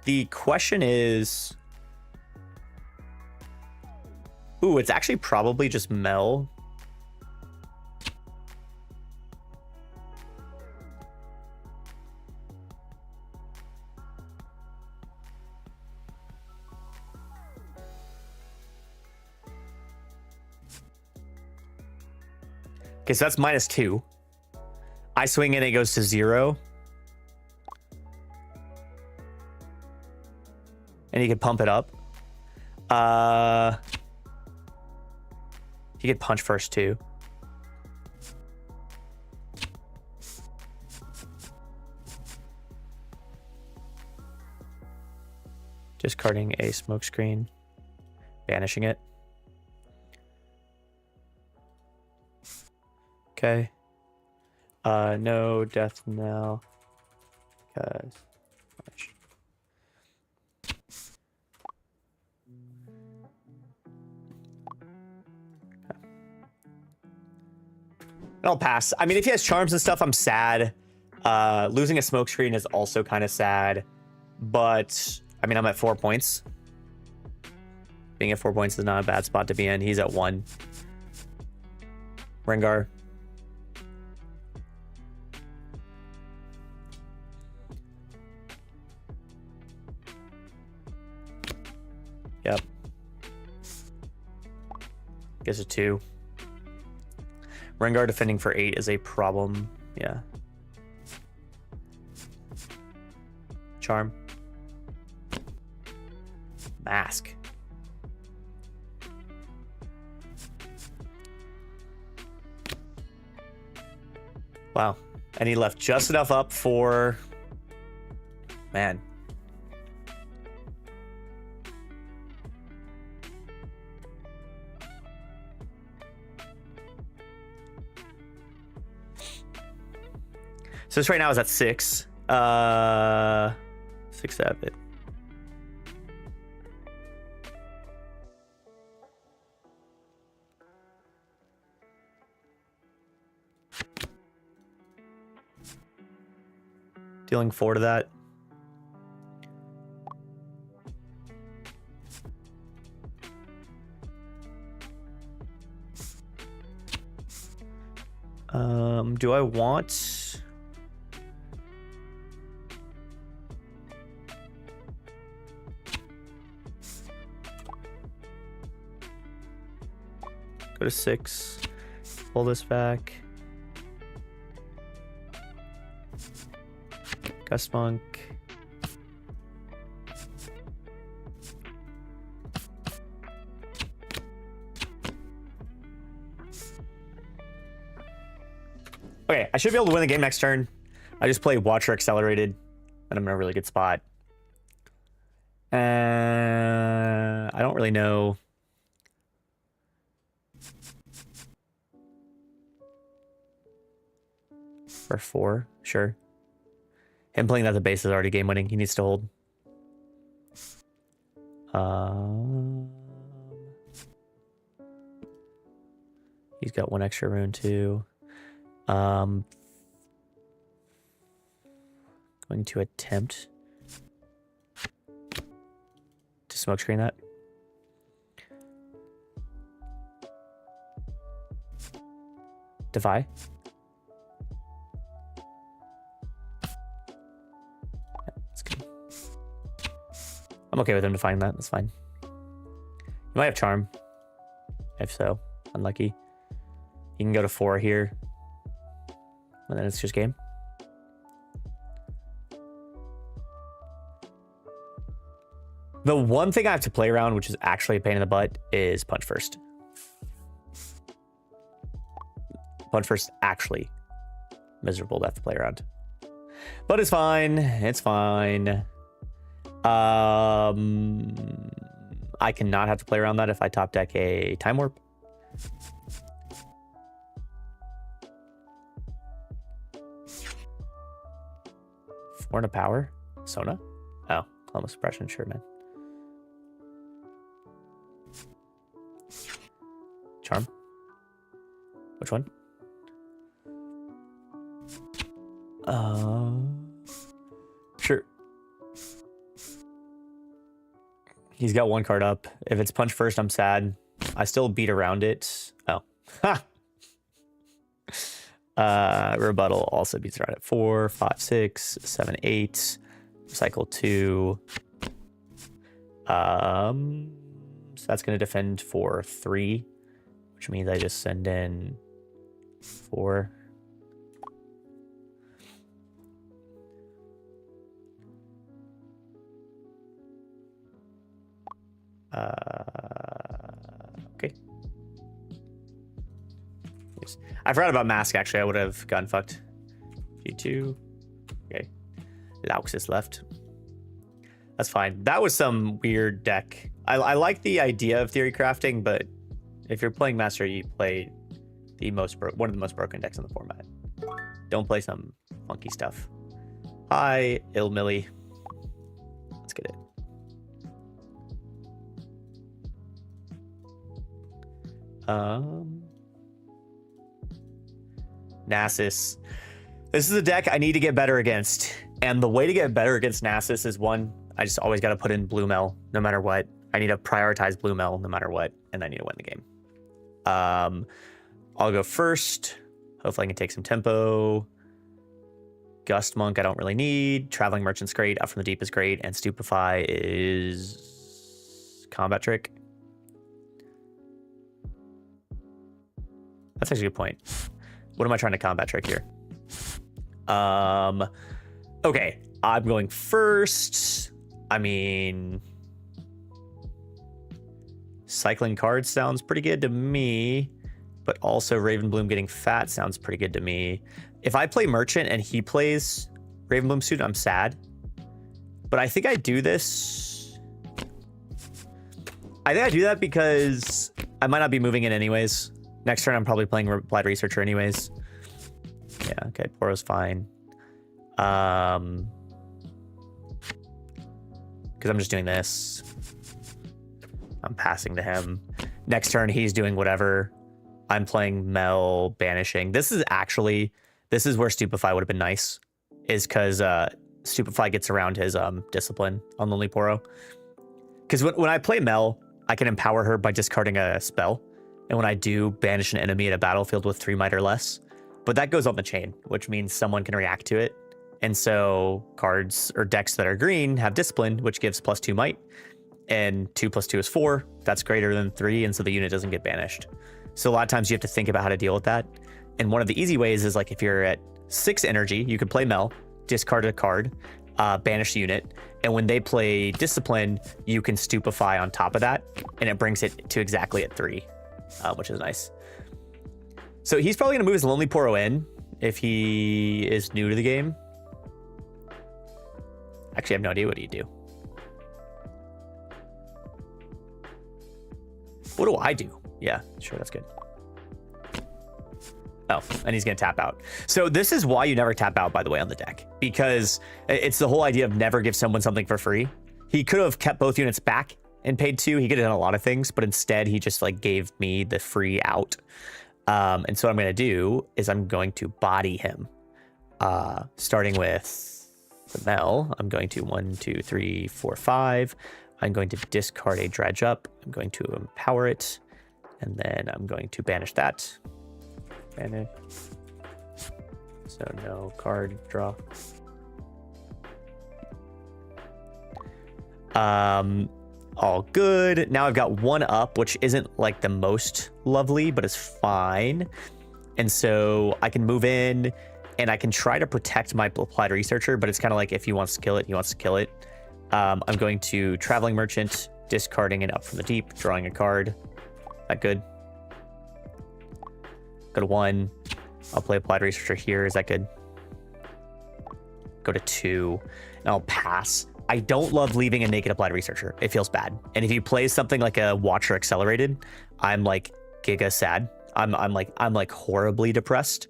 The question is... Ooh, it's actually probably just Mel. Okay, so that's -2. I swing in, it goes to 0. And he could pump it up. He could punch first too. Discarding a smokescreen. Banishing it. Okay. No death now. Because... I'll pass. I mean, if he has charms and stuff, I'm sad. Losing a smokescreen is also kind of sad. But, I mean, I'm at 4 points. Being at 4 points is not a bad spot to be in. He's at 1. Rengar. Yep. Guess a 2. Rengar defending for 8 is a problem. Yeah. Charm. Mask. Wow. And he left just enough up for... Man. So this right now is at 6. 6, 7. Dealing 4 to that. Do I want... Go to 6. Pull this back. Gust Monk. Okay, I should be able to win the game next turn. I just play Watcher Accelerated, and I'm in a really good spot. I don't really know. For 4, sure. Him playing that the base is already game winning. He needs to hold. He's got 1 extra rune too. Going to attempt to smokescreen that. Defy. I'm okay with him defying that. That's fine. He might have charm. If so, unlucky. He can go to 4 here. And then it's just game. The one thing I have to play around, which is actually a pain in the butt, is punch first. Punch first, actually miserable to have to play around. But it's fine. It's fine. I cannot have to play around that if I top deck a Time Warp. Four and a power? Sona? Oh, Coma Suppression, sure, man. Charm? Which one? Sure. He's got one card up. If it's punch first, I'm sad. I still beat around it. Oh. Ha! Rebuttal also beats around at 4, 5, 6, 7, 8. Cycle 2. So that's going to defend for 3, which means I just send in 4. Okay. I forgot about Mask, actually. I would have gotten fucked. G2. Okay. Laux is left. That's fine. That was some weird deck. I like the idea of theory crafting, but if you're playing Master, you play the one of the most broken decks in the format. Don't play some funky stuff. Hi, Millie. Let's get it. Nasus. This is a deck I need to get better against. And the way to get better against Nasus is, one, I just always got to put in Blue Mel no matter what. I need to prioritize Blue Mel no matter what, and I need to win the game. I'll go first. Hopefully I can take some tempo. Gust Monk I don't really need. Traveling Merchant's great. Out from the Deep is great. And Stupefy is combat trick. That's actually a good point. What am I trying to combat trick here? Okay, I'm going first. I mean, cycling cards sounds pretty good to me, but also Ravenbloom getting fat sounds pretty good to me. If I play Merchant and he plays Ravenbloom Student, I'm sad. But I think I do this. I think I do that because I might not be moving in anyways. Next turn, I'm probably playing Applied Researcher anyways. Yeah, okay, Poro's fine. Because I'm just doing this. I'm passing to him. Next turn, he's doing whatever. I'm playing Mel, banishing. This is where Stupefy would have been nice. Is because Stupefy gets around his discipline on Lonely Poro. Because when I play Mel, I can empower her by discarding a spell. And when I do, banish an enemy at a battlefield with 3 might or less. But that goes on the chain, which means someone can react to it. And so cards or decks that are green have discipline, which gives +2 might. And 2 + 2 is 4. That's greater than 3, and so the unit doesn't get banished. So a lot of times you have to think about how to deal with that. And one of the easy ways is, like, if you're at 6 energy, you can play Mel, discard a card, banish the unit. And when they play discipline, you can Stupefy on top of that, and it brings it to exactly at 3. Which is nice. So he's probably going to move his Lonely Poro in if he is new to the game. Actually, I have no idea what he'd do. What do I do? Yeah, sure, that's good. Oh, and he's going to tap out. So this is why you never tap out, by the way, on the deck. Because it's the whole idea of never give someone something for free. He could have kept both units back and paid 2. He could have done a lot of things, but instead he just like gave me the free out. And so what I'm going to do is I'm going to body him. Starting with the Mel, I'm going to 1, 2, 3, 4, 5. I'm going to discard a Dredge Up. I'm going to empower it. And then I'm going to banish that. Banish. So no card draw. All good. Now I've got 1 up, which isn't like the most lovely, but it's fine. And so I can move in and I can try to protect my Applied Researcher, but it's kind of like if he wants to kill it, he wants to kill it. I'm going to Traveling Merchant, discarding it Up from the Deep, drawing a card. That good. Go to 1. I'll play Applied Researcher here. Is that good? Go to 2, and I'll pass. I don't love leaving a naked Applied Researcher. It feels bad. And if you play something like a Watcher Accelerated, I'm like giga sad. I'm like horribly depressed.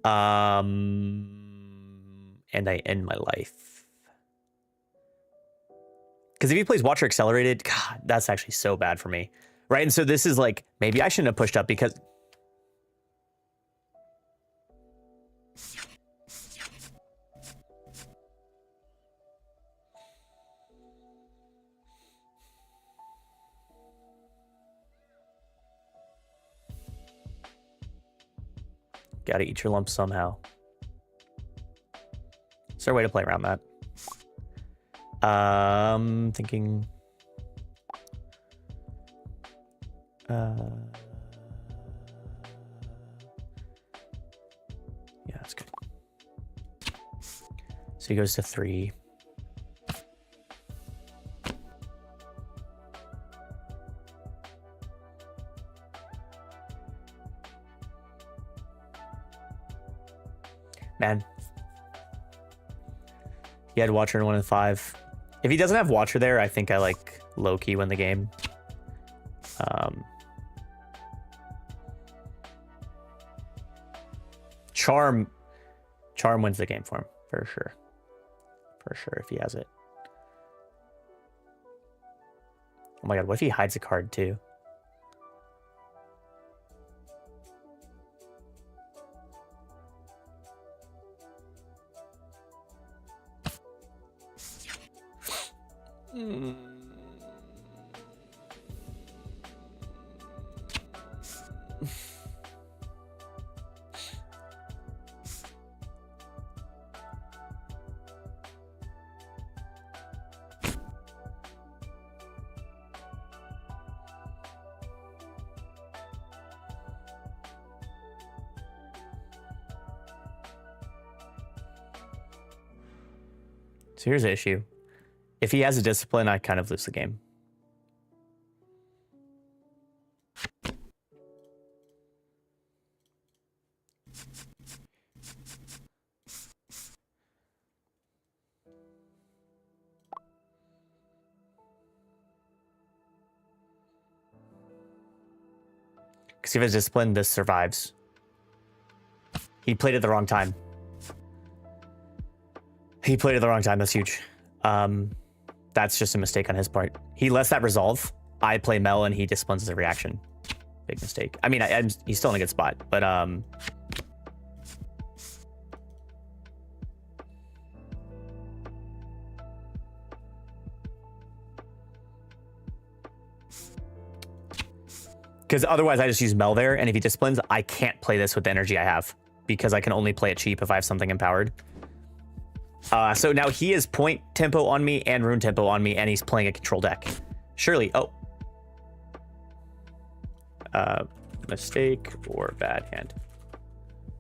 And I end my life. Because if he plays Watcher Accelerated, God, that's actually so bad for me. Right? And so this is like, maybe I shouldn't have pushed up because... Gotta eat your lump somehow. Is there a way to play around that? Thinking... yeah, that's good. So he goes to 3. Man. He had Watcher in 1 and 5. If he doesn't have Watcher there, I think I like low-key win the game. Charm wins the game for him, for sure. For sure, if he has it. Oh my god, what if he hides a card too? So here's the issue. If he has a discipline, I kind of lose the game. Because if he has discipline, this survives. He played at the wrong time. He played at the wrong time. That's huge. That's just a mistake on his part. He lets that resolve. I play Mel and he disciplines as a reaction. Big mistake. I mean, he's still in a good spot, but because otherwise I just use Mel there, and if he disciplines, I can't play this with the energy I have because I can only play it cheap if I have something empowered. So now he is point tempo on me and rune tempo on me, and he's playing a control deck. Surely, oh. Mistake or bad hand.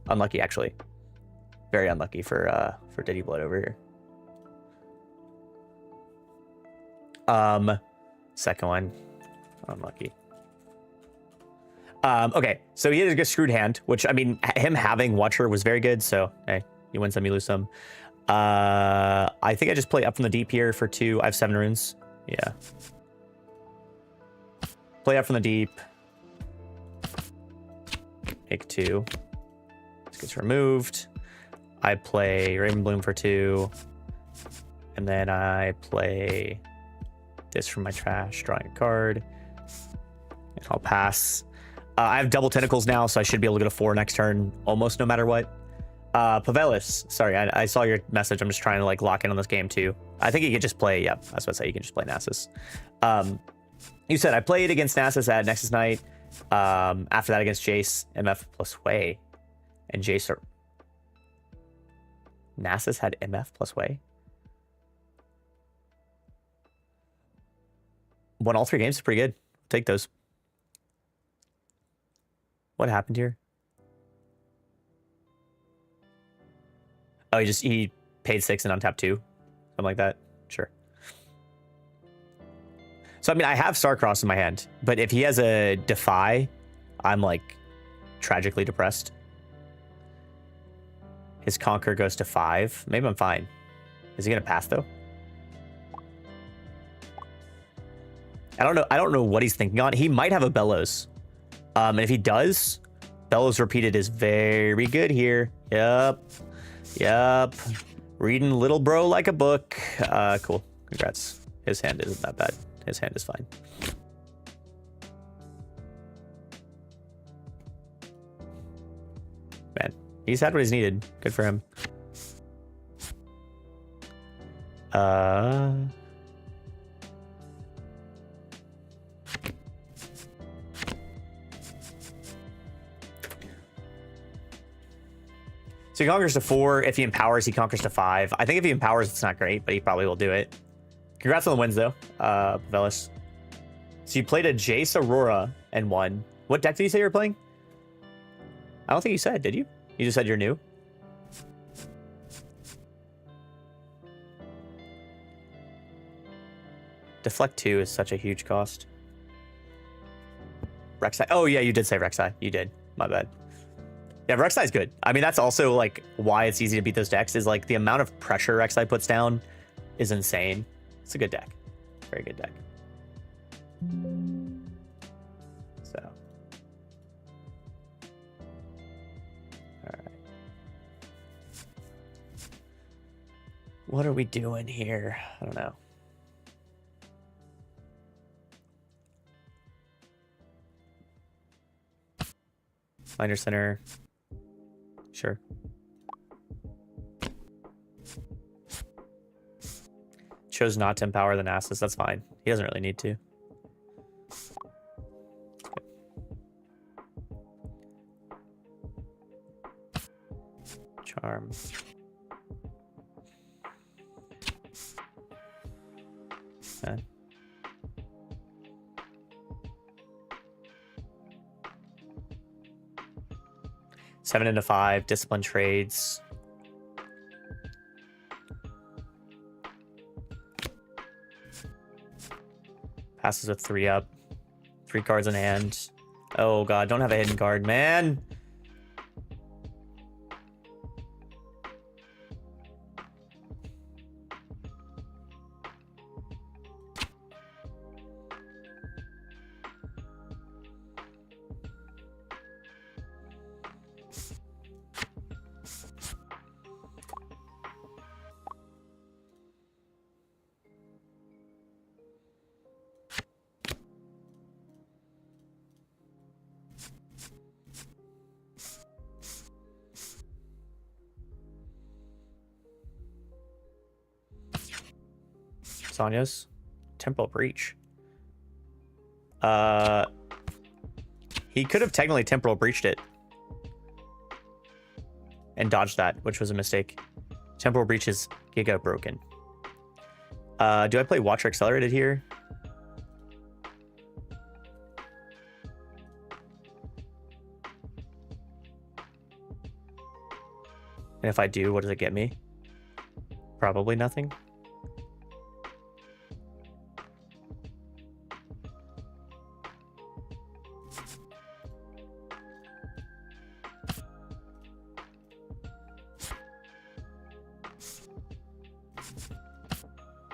Unlucky, actually. Very unlucky for Diddy Blood over here. Second one, unlucky. Okay, so he had a good screwed hand, which, I mean, him having Watcher was very good, so, hey, you win some, you lose some. I think I just play up from the deep here for 2. I have 7 runes. Yeah. Play up from the deep. Take 2. This gets removed. I play Raven Bloom for 2. And then I play this from my trash, drawing a card. And I'll pass. I have double tentacles now, so I should be able to get a 4 next turn, almost no matter what. Pavelis, sorry, I saw your message. I'm just trying to like lock in on this game too. I think you could just play, yeah, I was about to say you can just play Nasus. You said I played against Nasus at Nexus Night. After that against Jace, MF plus Way. And Jace are... Nasus had MF plus Way? Won all 3 games, pretty good. Take those. What happened here? Oh, he paid 6 and untapped 2. Something like that. Sure. So, I mean, I have Starcross in my hand, but if he has a Defy, I'm like tragically depressed. His Conquer goes to 5. Maybe I'm fine. Is he gonna pass though? I don't know what he's thinking on. He might have a Bellows. And if he does, Bellows repeated is very good here. Yep. Reading little bro like a book. Cool. Congrats. His hand isn't that bad. His hand is fine. Man, he's had what he's needed. Good for him. So he conquers to 4. If he empowers, he conquers to 5. I think if he empowers, it's not great, but he probably will do it. Congrats on the wins, though, Velis. So you played a Jace Aurora and won. What deck did you say you were playing? I don't think you said, did you? You just said you're new? Deflect 2 is such a huge cost. Rek'Sai. Oh, yeah, you did say Rek'Sai. You did. My bad. Yeah, Rek'Sai is good. I mean, that's also like why it's easy to beat those decks is like the amount of pressure Rek'Sai puts down is insane. It's a good deck. Very good deck. So. All right. What are we doing here? I don't know. Minor Center. Sure. Chose not to empower the Nasus. That's fine. He doesn't really need to. Charm. Okay. Seven into 5, discipline trades. Passes with 3 up. 3 cards in hand. Oh god, don't have a hidden card, man. Sonya's Temporal Breach. He could have technically Temporal Breached it and dodged that, which was a mistake. Temporal Breach is Giga broken. Do I play Watcher Accelerated here? And if I do, what does it get me? Probably nothing.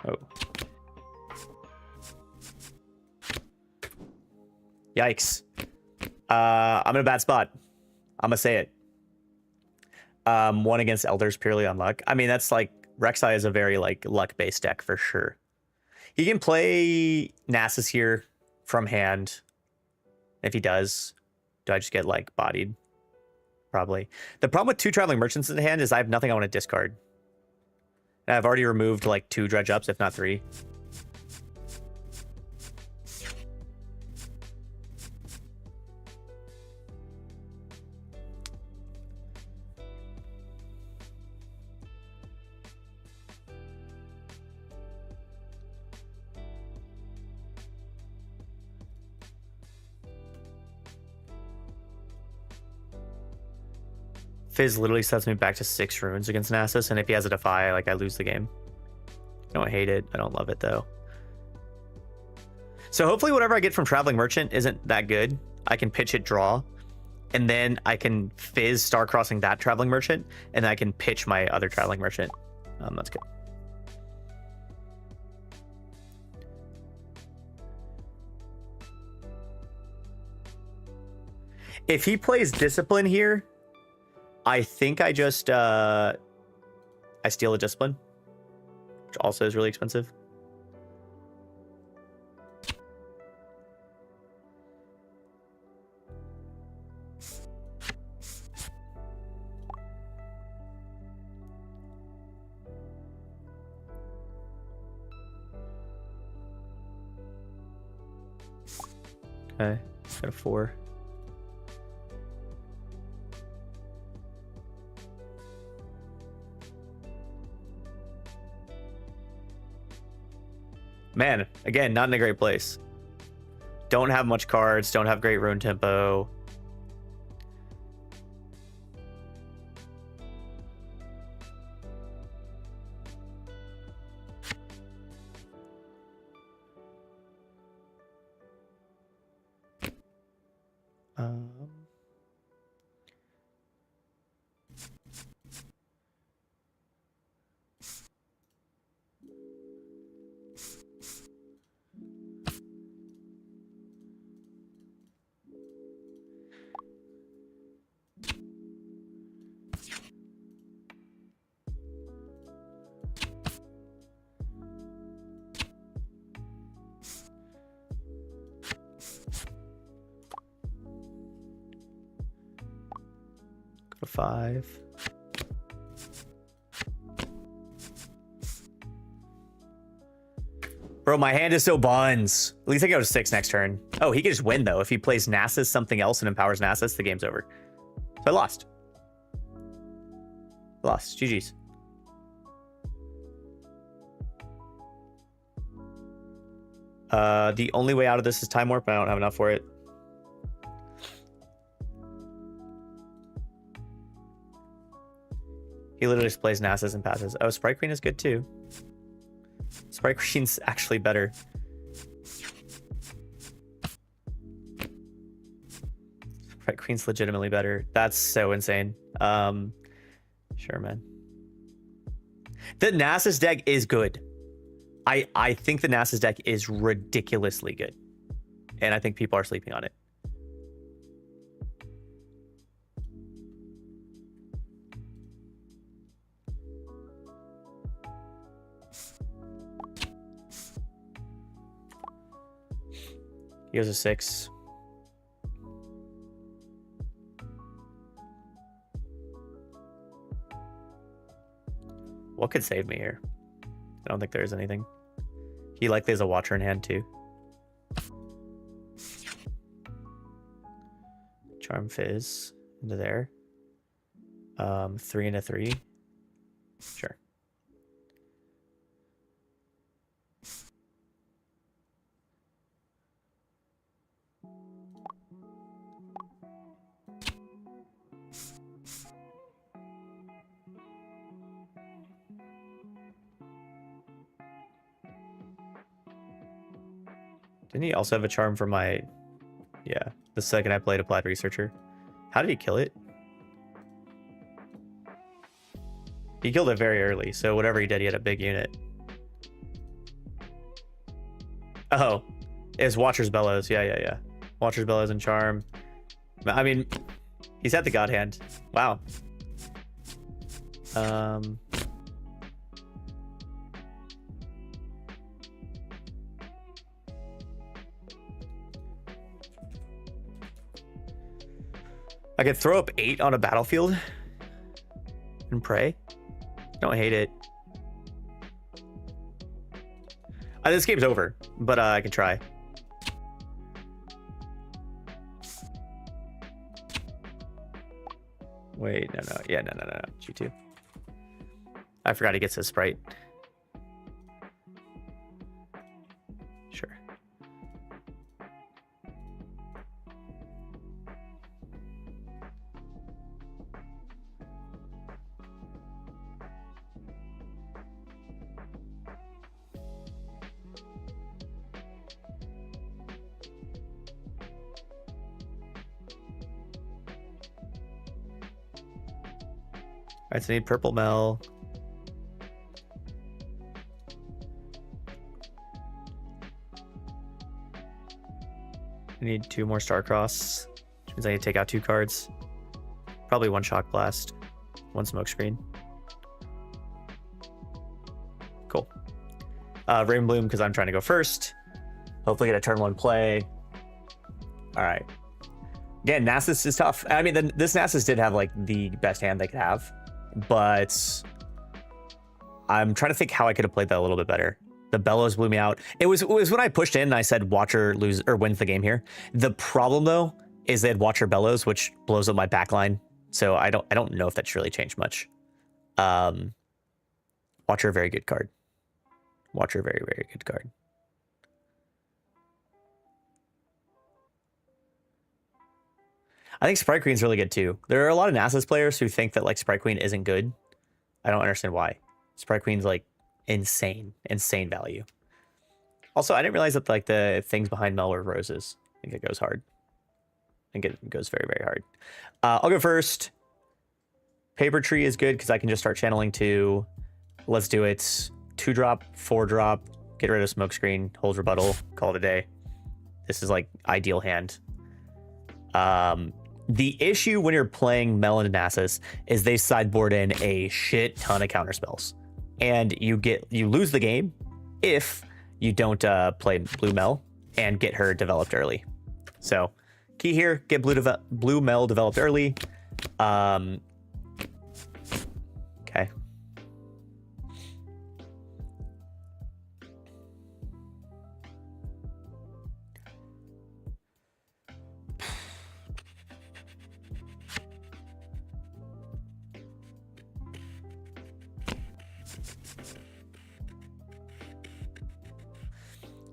Oh. Yikes. I'm in a bad spot. I'm gonna say it. One against Elders purely on luck. I mean, that's like Rek'Sai is a very like luck-based deck for sure. He can play Nasus here from hand. If he does, do I just get like bodied? Probably. The problem with 2 Traveling Merchants in hand is I have nothing I want to discard. And I've already removed like 2 Dredge Ups, if not 3. Fizz literally sets me back to 6 runes against Nasus, and if he has a Defy, like I lose the game. I don't hate it. I don't love it though. So hopefully whatever I get from Traveling Merchant isn't that good. I can pitch it draw. and then I can fizz Star Crossing that Traveling Merchant, and then I can pitch my other Traveling Merchant. That's good. If he plays Discipline here, I think I just I steal a Discipline, which also is really expensive. Okay, got a 4. Man, again, not in a great place. Don't have much cards, don't have great rune tempo. Go to 5. Bro, my hand is so buns. At least I go to 6 next turn. Oh, he can just win, though. If he plays Nasus something else and empowers Nasus, the game's over. So I lost. Lost. GG's. The only way out of this is Time Warp. I don't have enough for it. He literally just plays Nasus and passes. Oh, Sprite Queen is good too. Sprite Queen's actually better. Sprite Queen's legitimately better. That's so insane. Sure, man. The Nasus deck is good. I think the Nasus deck is ridiculously good. And I think people are sleeping on it. He goes a 6. What could save me here? I don't think there is anything. He likely has a Watcher in hand too. Charm Fizz into there. 3 and a 3. Sure. Didn't he also have a charm for my... Yeah, the second I played Applied Researcher. How did he kill it? He killed it very early, so whatever he did, he had a big unit. Oh, it's Watcher's Bellows. Yeah. Watcher's Bellows and Charm. I mean, he's at the God Hand. Wow. I could throw up 8 on a battlefield and pray. Don't hate it. This game's over, but I can try. Wait, no. Yeah, no. G2. I forgot he gets his Sprite. Sure. Alright, so I need purple Mel. I need 2 more Starcross, which means I need to take out 2 cards. Probably 1 Shock Blast, 1 Smoke Screen. Cool. Raven Bloom because I'm trying to go first. Hopefully get a turn 1 play. All right. Again, Nasus is tough. I mean, this Nasus did have like the best hand they could have, but I'm trying to think how I could have played that a little bit better. The Bellows blew me out. It was when I pushed in and I said Watcher lose or wins the game here. The problem though is they had Watcher Bellows, which blows up my backline. So I don't know if that's really changed much. Watcher, very good card. Watcher, very, very good card. I think Sprite Queen's really good too. There are a lot of Nasus players who think that like Sprite Queen isn't good. I don't understand why. Sprite Queen's like insane value. Also, I didn't realize that like the things behind Mel were roses. I think it goes hard. I think it goes very, very hard. I'll go first. Paper Tree is good because I can just start channeling 2. Let's do it. 2-drop, 4-drop, get rid of Smoke Screen, hold Rebuttal, call it a day. This is like ideal hand. The issue when you're playing Mel and Nasus is they sideboard in a shit ton of counterspells, and you lose the game if you don't play Blue Mel and get her developed early. So key here, get Blue Mel developed early. Okay.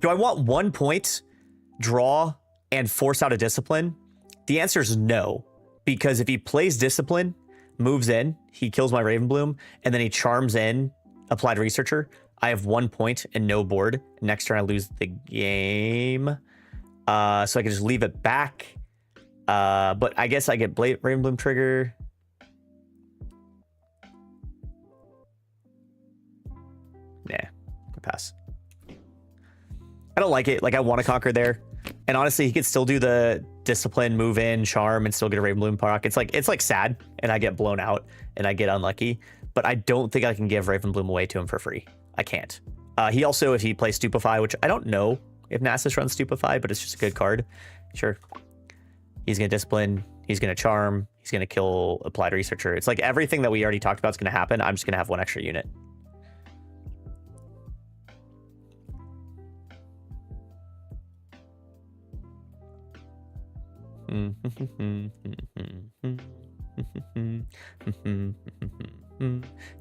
Do I want 1 point, draw, and force out a discipline? The answer is no, because if he plays discipline, moves in, he kills my Raven Bloom, and then he charms in Applied Researcher, I have 1 point and no board. Next turn I lose the game. So I can just leave it back. But I guess I get Raven Bloom trigger. Nah, I pass. I don't like it. Like, I want to conquer there. And honestly, he could still do the discipline, move in, charm, and still get a Raven Bloom proc. It's like sad, and I get blown out, and I get unlucky. But I don't think I can give Raven Bloom away to him for free. I can't. He also, if he plays Stupefy, which I don't know if Nasus runs Stupefy, but it's just a good card. Sure. He's going to discipline. He's going to charm. He's going to kill Applied Researcher. It's like everything that we already talked about is going to happen. I'm just going to have 1 extra unit.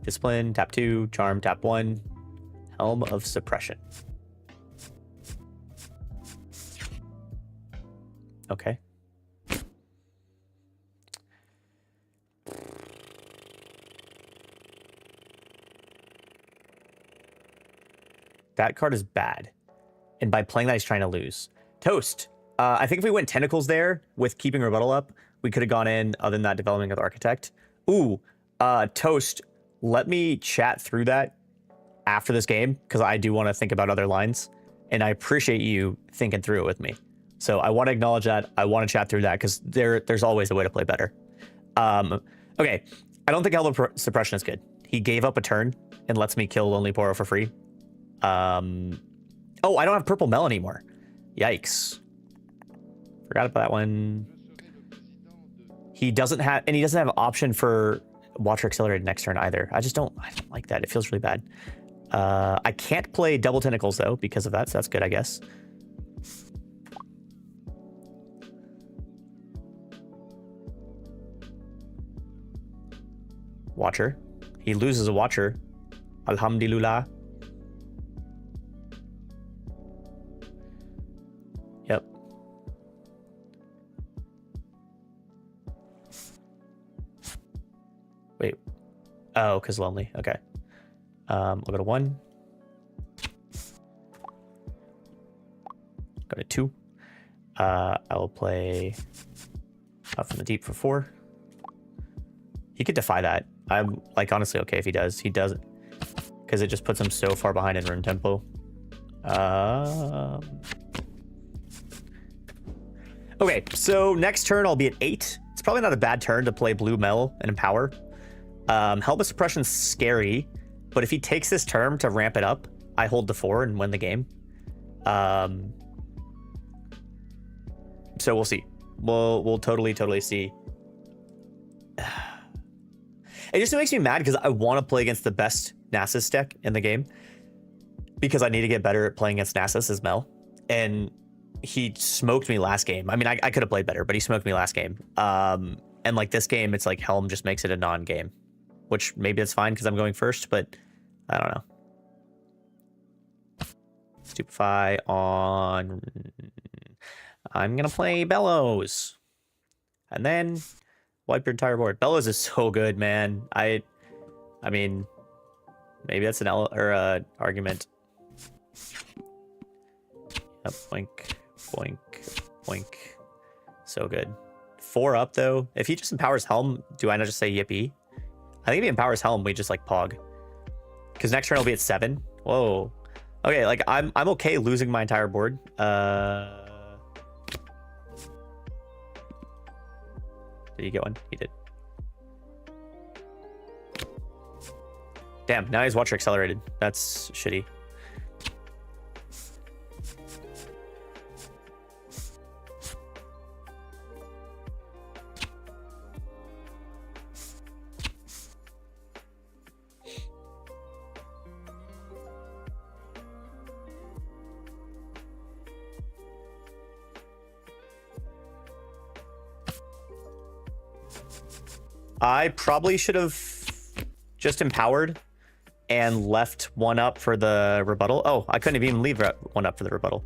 Discipline, tap 2, charm, tap 1, Helm of Suppression. Okay. That card is bad. And by playing that, he's trying to lose. Toast. I think if we went Tentacles there with keeping Rebuttal up, we could have gone in other than that developing with Architect. Ooh, Toast, let me chat through that after this game, because I do want to think about other lines, and I appreciate you thinking through it with me. So I want to acknowledge that. I want to chat through that, because there's always a way to play better. Okay, I don't think Helm of Suppression is good. He gave up a turn and lets me kill Lonely Poro for free. Oh, I don't have Purple Mel anymore. Yikes. Forgot about that one. He doesn't have an option for Watcher Accelerated next turn either. I don't like that. It feels really bad. I can't play Double Tentacles though because of that, so that's good, I guess. Watcher. He loses a Watcher. Alhamdulillah. Yep. Wait. Oh, because Lonely. Okay. We'll go to 1. Go to 2. I will play Up from the Deep for 4. He could defy that. I'm like honestly okay if he does. He doesn't, because it just puts him so far behind in rune tempo. Okay, so next turn I'll be at 8. It's probably not a bad turn to play blue Mel and Empower. Helmet Suppression's scary, but if he takes this turn to ramp it up, I hold the 4 and win the game. So we'll see. We'll totally see. It just makes me mad because I want to play against the best Nasus deck in the game, because I need to get better at playing against Nasus as Mel. And he smoked me last game. I mean, I could have played better, but he smoked me last game. And like this game, it's like Helm just makes it a non-game, which maybe it's fine because I'm going first, but I don't know. Stupefy on... I'm going to play Bellows. And then wipe your entire board. Bellows is so good, man. I mean, maybe that's an argument. Yep, boink, boink, boink. So good. 4 up, though. If he just empowers Helm, do I not just say yippee? I think if he empowers Helm, we just, like, pog. Because next turn I'll be at 7. Whoa. Okay, like, I'm okay losing my entire board. Did he get one? He did. Damn, now he's Watcher accelerated. That's shitty. I probably should have just empowered and left 1 up for the rebuttal. Oh, I couldn't even leave 1 up for the rebuttal.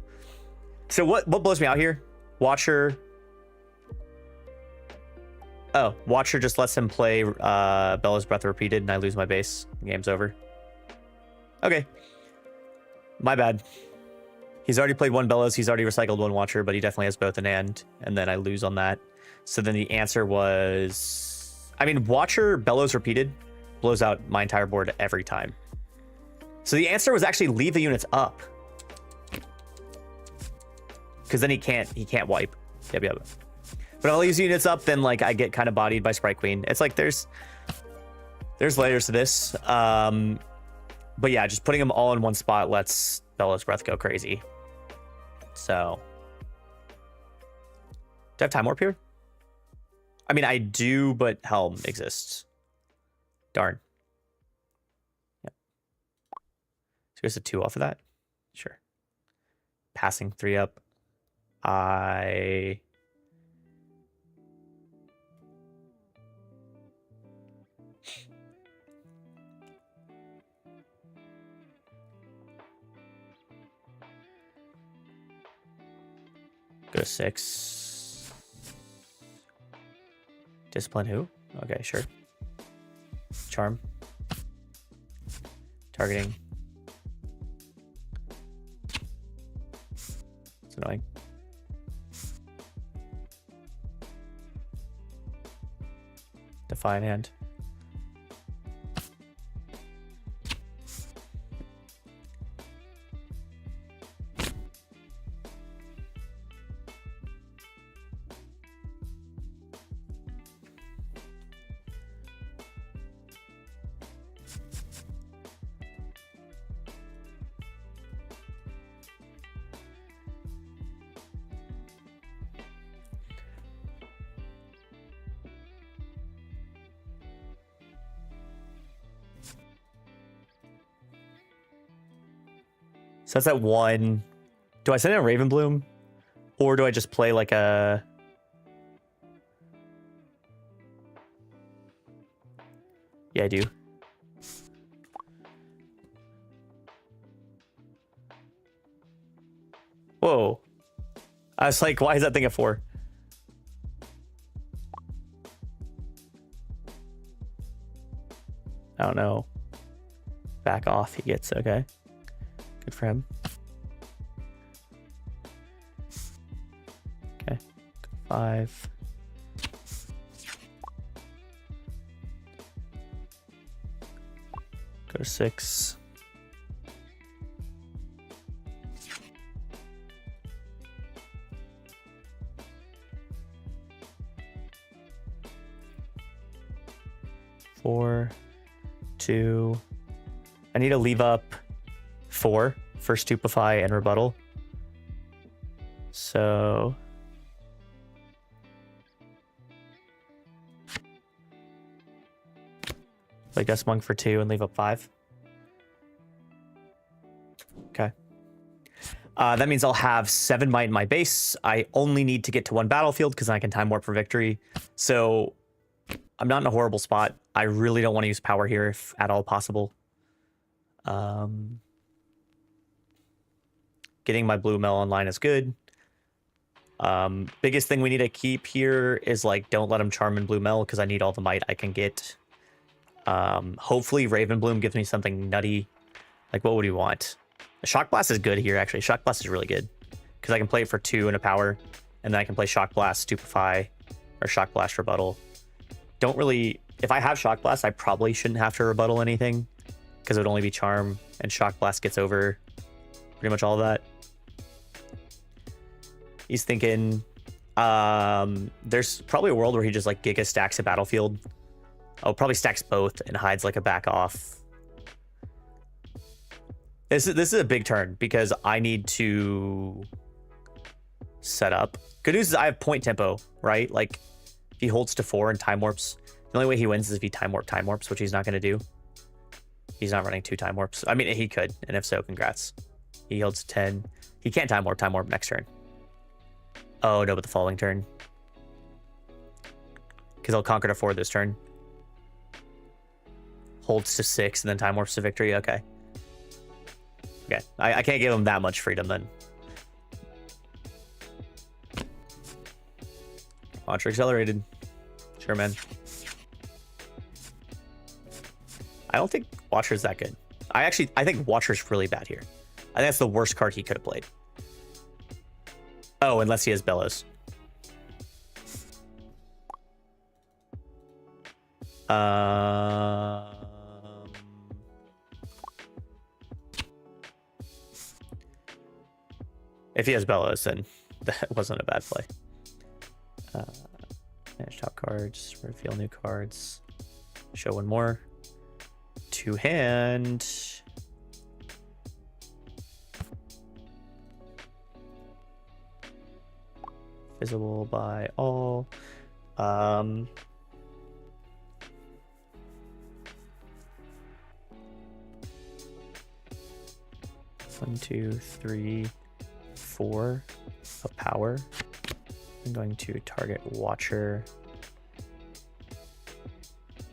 So what blows me out here? Watcher. Oh, Watcher just lets him play Bella's Breath repeated and I lose my base. Game's over. Okay. My bad. He's already played 1 Bellows. He's already recycled 1 Watcher, but he definitely has both an and then I lose on that. So then the answer was... I mean, Watcher Bellows repeated blows out my entire board every time. So the answer was actually leave the units up, because then he can't wipe. Yep. But I'll leave the units up, then like I get kind of bodied by Sprite Queen. It's like there's layers to this. But yeah, just putting them all in one spot lets Bella's Breath go crazy. So do I have Time Warp here? I mean, I do, but Helm exists. Darn. Yep. So there's a 2 off of that? Sure. Passing 3 up. I... Go to 6. Discipline who? Okay, sure. Charm. Targeting. It's annoying. Defiant Hand. So that's at 1. Do I send in a Ravenbloom? Or do I just play like a... Yeah, I do. Whoa. I was like, why is that thing a 4? I don't know. Back off, he gets, okay. Good for him. Okay. 5. Go to 6. Four, 2. I need to leave up 4 for Stupefy and Rebuttal. So play Gust Monk for 2 and leave up 5. Okay. That means I'll have 7 might in my base. I only need to get to 1 battlefield because I can time warp for victory. So I'm not in a horrible spot. I really don't want to use power here if at all possible. Getting my blue Mel online is good. Biggest thing we need to keep here is like don't let him charm in blue Mel because I need all the might I can get. Hopefully Raven Bloom gives me something nutty. Like what would you want? Shock Blast is good here actually. Shock Blast is really good because I can play it for 2 and a power, and then I can play Shock Blast, Stupefy, or Shock Blast Rebuttal. Don't really. If I have Shock Blast, I probably shouldn't have to rebuttal anything because it would only be charm, and Shock Blast gets over pretty much all of that. He's thinking there's probably a world where he just like Giga stacks a battlefield. Oh, probably stacks both and hides like a back off. This is a big turn because I need to set up. Good news is I have point tempo, right? Like if he holds to 4 and time warps, the only way he wins is if he time warps, which he's not going to do. He's not running 2 time warps. I mean, he could, and if so, congrats. He holds 10. He can't time warp next turn. Oh, no, but the following turn. Because I'll conquer to 4 this turn. Holds to 6 and then time warps to victory. Okay. Okay. I can't give him that much freedom then. Launcher accelerated. Sure, man. I don't think Watcher's that good. I think Watcher's really bad here. I think that's the worst card he could have played. Oh, unless he has Bellows. If he has Bellows, then that wasn't a bad play. Manage top cards, reveal new cards, show 1 more. 2 hand. Visible by all. 1, 2, 3, 4 of power. I'm going to target Watcher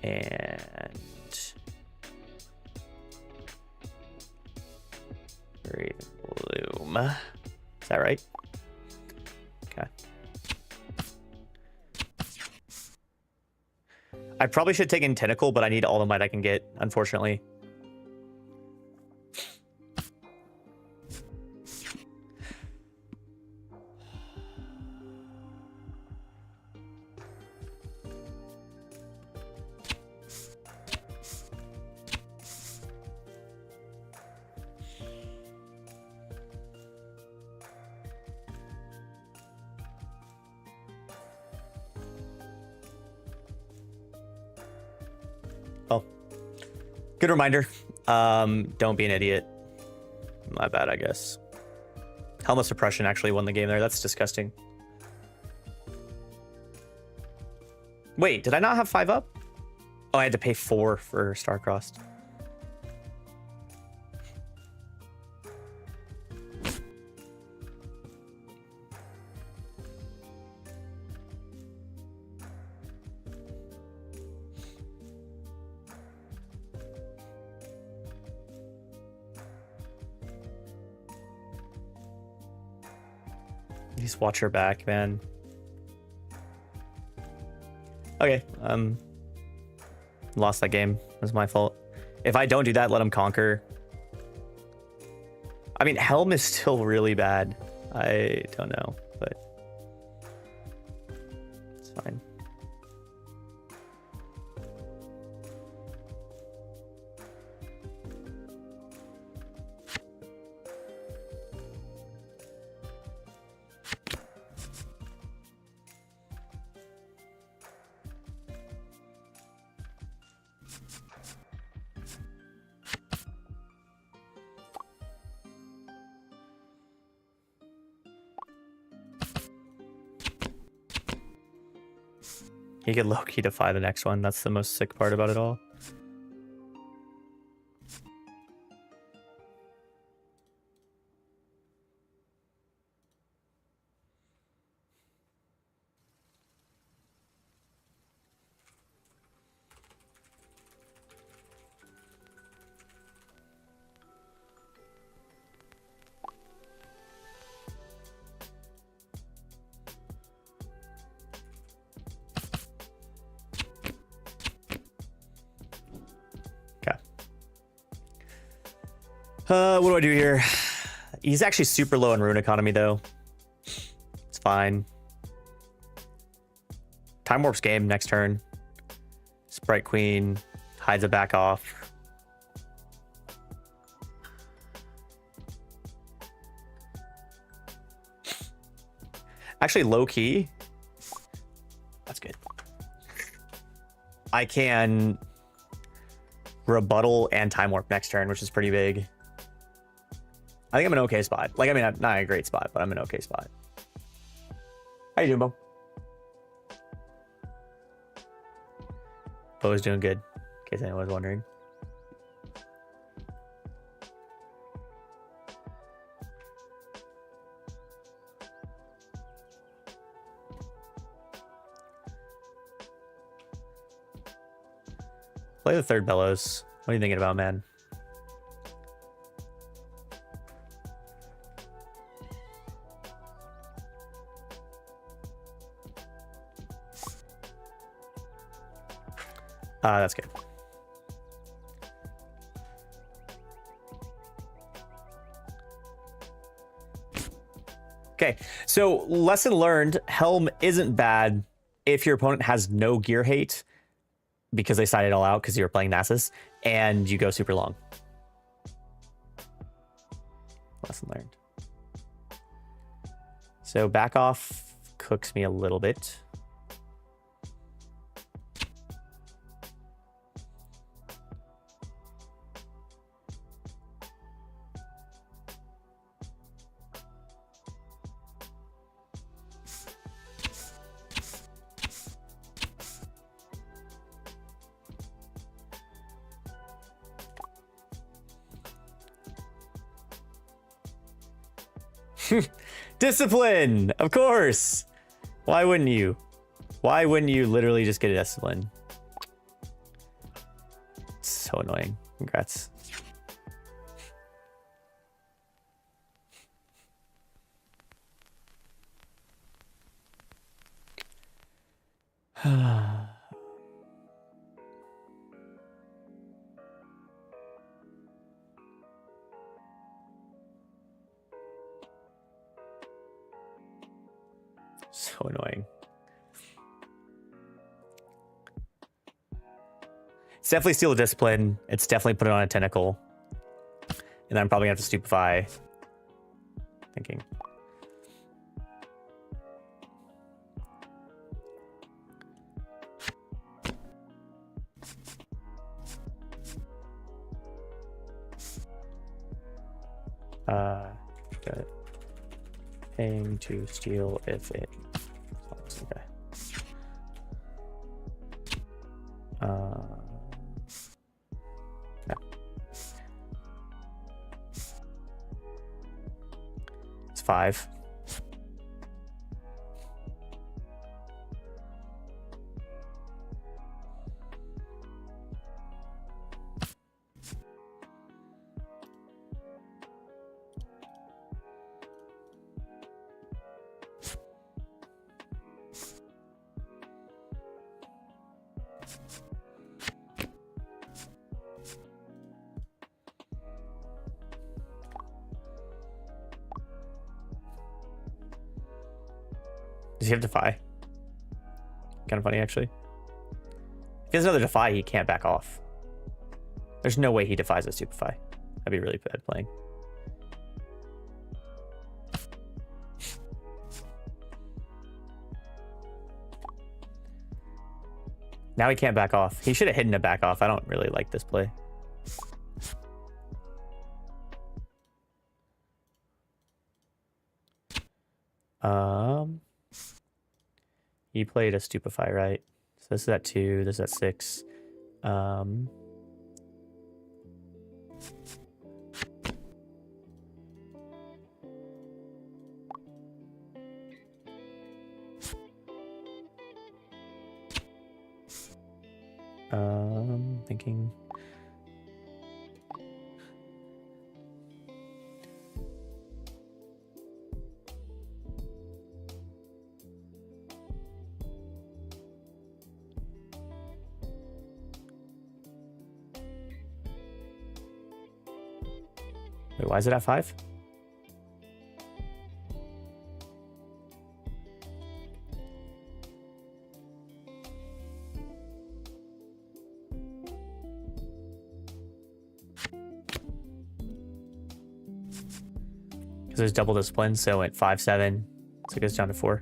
and Raven Bloom. Is that right? Okay. I probably should have taken Tentacle, but I need all the might I can get, unfortunately. Good reminder. Don't be an idiot. My bad, I guess. Helmet Suppression actually won the game there. That's disgusting. Wait, did I not have 5 up? Oh, I had to pay 4 for Starcrossed. Just watch her back, man. Okay, lost that game. It was my fault. If I don't do that, let him conquer. I mean, Helm is still really bad. I don't know, but it's fine. He could low-key defy the next one. That's the most sick part about it all. What do I do here? He's actually super low on rune economy, though. It's fine. Time Warp's game next turn. Sprite Queen hides it back off. Actually, low key. That's good. I can rebuttal and Time Warp next turn, which is pretty big. I think I'm in an okay spot. Like, I mean, not a great spot, but I'm in an okay spot. How you doing, Bo? Bo's doing good, in case anyone was wondering. Play the third Bellows. What are you thinking about, man? That's good. Okay, so lesson learned, Helm isn't bad if your opponent has no gear hate because they side it all out because you were playing Nasus and you go super long. Lesson learned. So back off cooks me a little bit. Discipline, of course. Why wouldn't you? Why wouldn't you literally just get a discipline? It's so annoying. Congrats. So annoying. It's definitely steal the discipline. It's definitely put it on a tentacle. And then I'm probably gonna have to stupefy. Thinking. Got it. Aim to steal if it. Okay. Yeah. It's 5. Does he have Defy? Kind of funny, actually. If he has another Defy, he can't back off. There's no way he defies a Stupefy. That'd be really bad playing. Now he can't back off. He should have hidden a back off. I don't really like this play. He played a Stupefy, right? So this is at 2, this is at 6. Thinking. Wait, why is it at 5? Because there's double discipline, so at 5, 7, so it goes down to 4.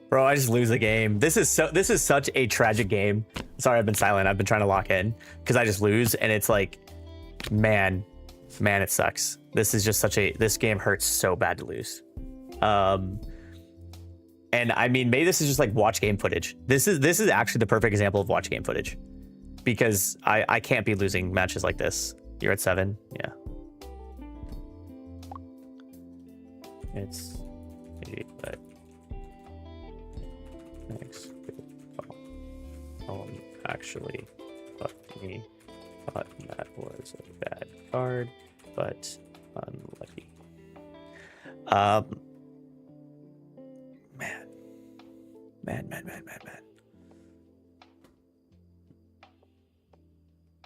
Bro, I just lose the game. This is such a tragic game. Sorry, I've been silent. I've been trying to lock in because I just lose, and it's like, man, it sucks. This is just this game hurts so bad to lose. And I mean, maybe this is just like watch game footage. This is actually the perfect example of watch game footage because I can't be losing matches like this. You're at 7, yeah. It's 8, but. Thanks. Actually, fuck me. Thought that was a bad card, but unlucky. Man.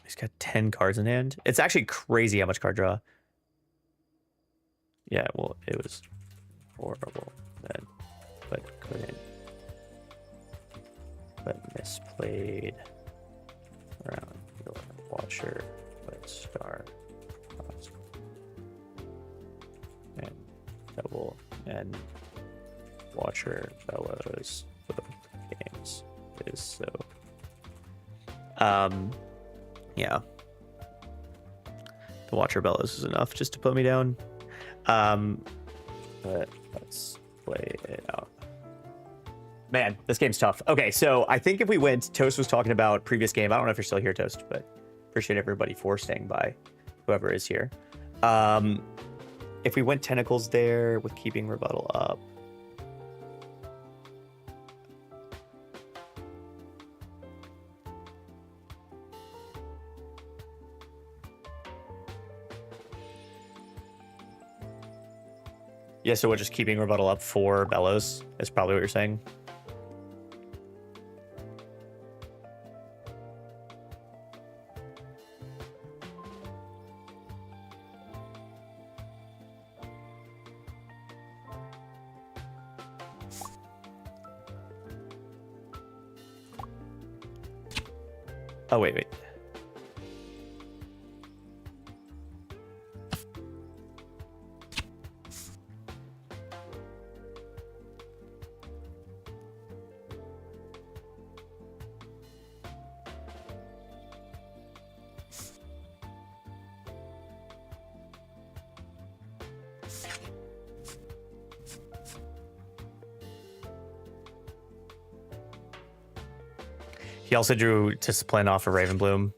He's got 10 cards in hand. It's actually crazy how much card draw. Yeah, well, it was horrible then, but couldn't. But misplayed around your watcher, but star and double and watcher bellows both games is so yeah, the watcher bellows is enough just to put me down, but let's play it out. Man, this game's tough. Okay, so I think if we went, Toast was talking about previous game. I don't know if you're still here, Toast, but appreciate everybody for staying by, whoever is here. If we went Tentacles there with keeping rebuttal up. Yeah, so what, just keeping rebuttal up for Bellows is probably what you're saying? Oh, wait. He also drew Discipline off of Ravenbloom.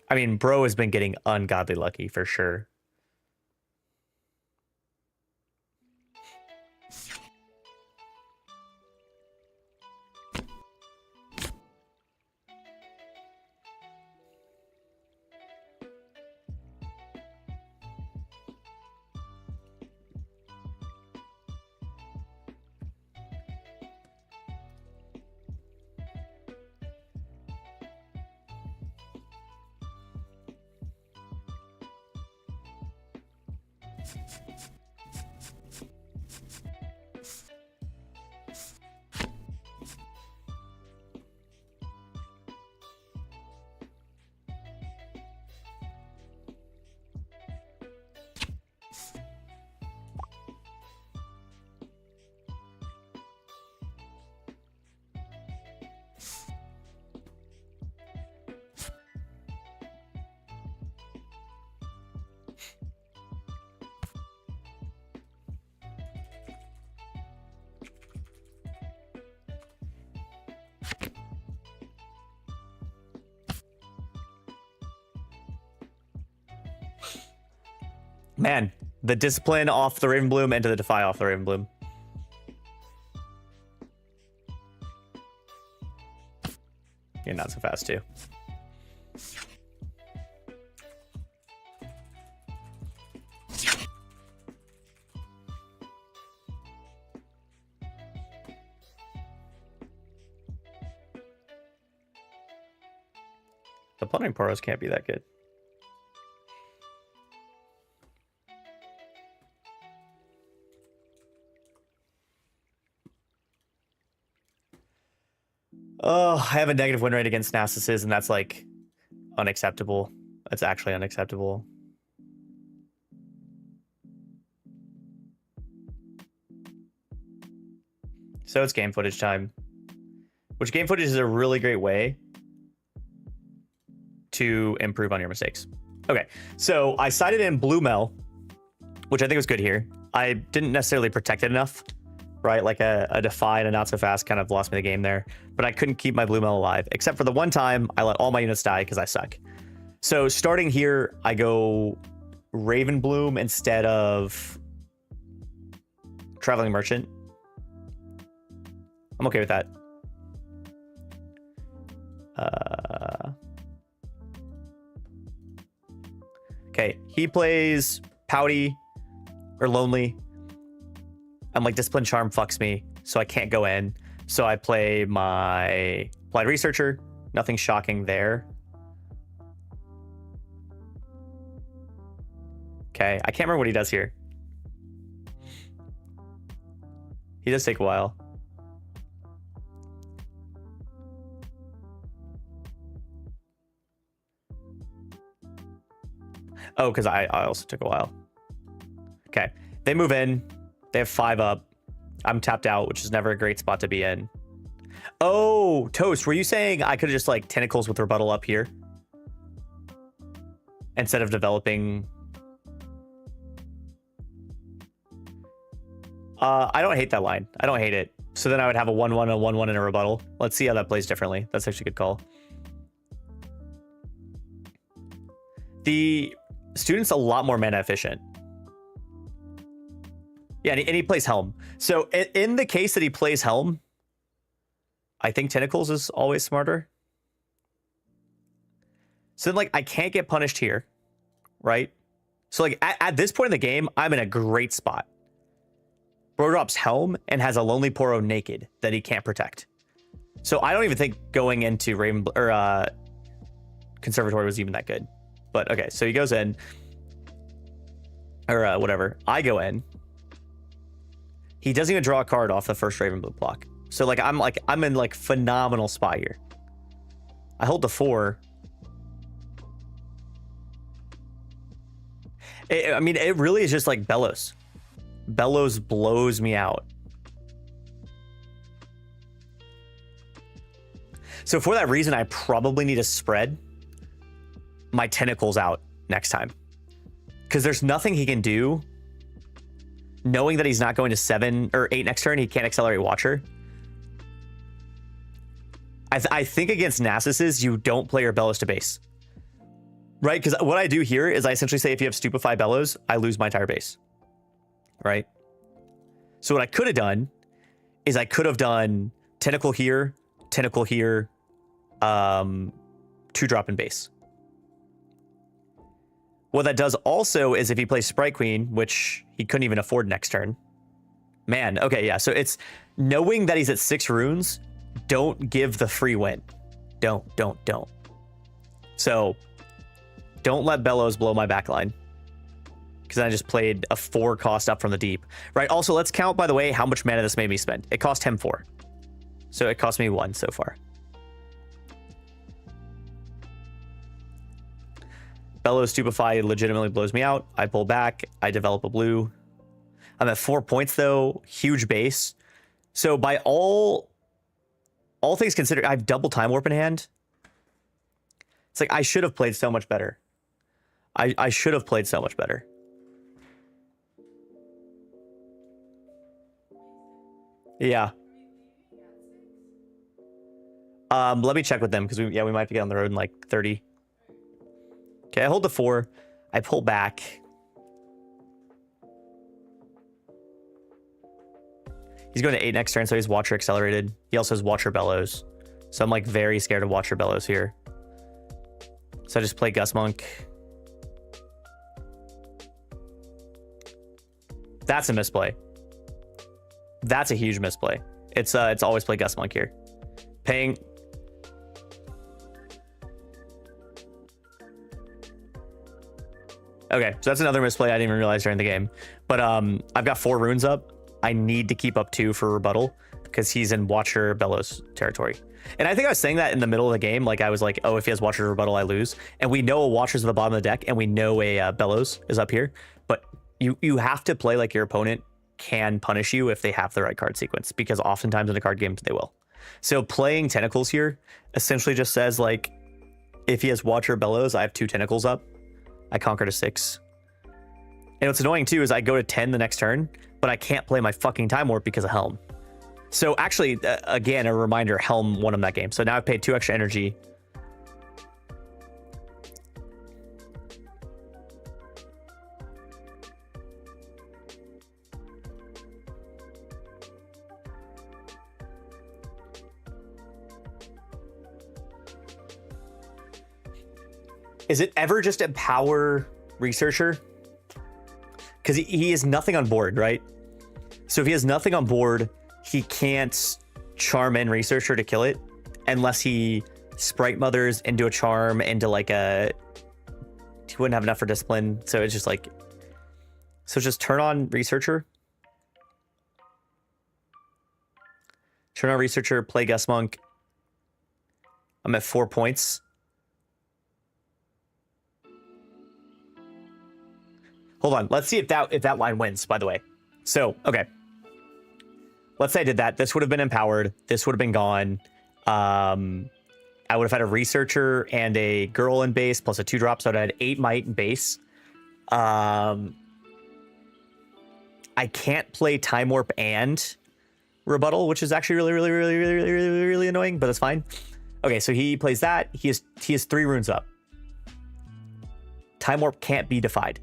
I mean, bro has been getting ungodly lucky for sure. Man, the discipline off the Ravenbloom into the defy off the Ravenbloom. You're not so fast too. The punting Poros can't be that good. Oh, I have a negative win rate against Narcissus, and that's like unacceptable. That's actually unacceptable. So it's game footage time, which game footage is a really great way to improve on your mistakes. Okay, so I sided in Blue Mel, which I think was good here. I didn't necessarily protect it enough, right? Like a Defy and a Not So Fast kind of lost me the game there, but I couldn't keep my Blue Mel alive, except for the one time I let all my units die because I suck. So starting here, I go Ravenbloom instead of Traveling Merchant. I'm okay with that. Okay, he plays Pouty or Lonely. I'm like, Discipline Charm fucks me, so I can't go in. So I play my Applied Researcher. Nothing shocking there. Okay, I can't remember what he does here. He does take a while. Oh, because I also took a while. Okay, they move in. They have 5 up. I'm tapped out, which is never a great spot to be in. Oh, Toast, were you saying I could have just like Tentacles with Rebuttal up here instead of developing? I don't hate that line. I don't hate it. So then I would have a 1-1, a 1-1, and a Rebuttal. Let's see how that plays differently. That's actually a good call. The student's a lot more mana efficient. Yeah, and he plays Helm. So in the case that he plays Helm, I think Tentacles is always smarter. So then, like, I can't get punished here, right? So, like, at this point in the game, I'm in a great spot. Bro drops Helm and has a Lonely Poro naked that he can't protect. So I don't even think going into Raven or Conservatory was even that good. But okay, so he goes in, or whatever. I go in. He doesn't even draw a card off the first Ravenblue block. So I'm in like phenomenal spot here. I hold the 4. I mean, it really is just like Bellows. Bellows blows me out. So for that reason, I probably need to spread my Tentacles out next time, because there's nothing he can do. Knowing that he's not going to 7 or 8 next turn, he can't accelerate Watcher. I think against Narcissus, you don't play your Bellows to base. Right? Because what I do here is I essentially say if you have Stupefy Bellows, I lose my entire base. Right? So what I could have done is I could have done Tentacle here, 2-drop in base. What that does also is if he plays Sprite Queen, which he couldn't even afford next turn. Man, okay, yeah. So it's knowing that he's at 6 runes, don't give the free win. Don't. So don't let Bellows blow my backline. because I just played a 4 cost up from the deep, right? Also, let's count, by the way, how much mana this made me spend. It cost him 4. So it cost me 1 so far. Bellow Stupefy legitimately blows me out. I pull back. I develop a blue. I'm at 4 points, though. Huge base. So by all things considered, I have double Time Warp in hand. It's like I should have played so much better. I should have played so much better. Yeah. Let me check with them because we might have to get on the road in like 30. Okay, I hold the 4. I pull back. He's going to 8 next turn, so he's Watcher accelerated. He also has Watcher Bellows. So I'm like very scared of Watcher Bellows here. So I just play Gust Monk. That's a misplay. That's a huge misplay. It's always play Gust Monk here. Paying. Okay, so that's another misplay I didn't even realize during the game. But I've got 4 runes up. I need to keep up 2 for rebuttal because he's in Watcher Bellows territory. And I think I was saying that in the middle of the game. Like I was like, oh, if he has Watcher rebuttal, I lose. And we know a Watcher's at the bottom of the deck, and we know a Bellows is up here. But you have to play like your opponent can punish you if they have the right card sequence, because oftentimes in a card game they will. So playing Tentacles here essentially just says like, if he has Watcher Bellows, I have 2 Tentacles up. I conquer to 6. And what's annoying too is I go to 10 the next turn, but I can't play my fucking Time Warp because of Helm. So actually, again, a reminder, Helm won him that game. So now I've paid 2 extra energy. Is it ever just Empower Researcher? Because he has nothing on board, right? So if he has nothing on board, he can't charm in Researcher to kill it unless he Sprite Mothers into a charm into like a... He wouldn't have enough for discipline. So it's just like... So just turn on Researcher. Turn on Researcher, play Gust Monk. I'm at 4 points. Hold on, let's see if that line wins, by the way. So, okay. Let's say I did that. This would have been empowered. This would have been gone. I would have had a Researcher and a Girl in base, plus a 2-drop, so I'd had 8 might in base. I can't play Time Warp and Rebuttal, which is actually really annoying, but that's fine. Okay, so he plays that. He has 3 runes up. Time Warp can't be defied.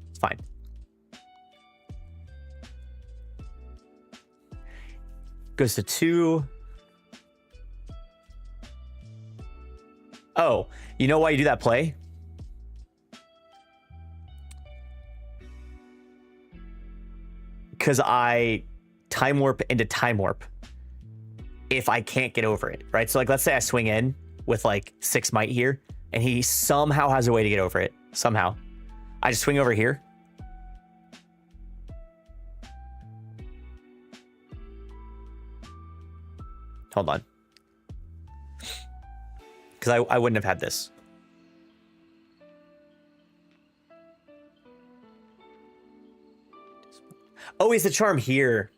It's fine. Goes to 2. Oh, you know why you do that play? Because I Time Warp into Time Warp if I can't get over it, right? So like, let's say I swing in with like 6 might here, and he somehow has a way to get over it. Somehow. I just swing over here. Hold on. Because I wouldn't have had this. Oh, he's the charm here.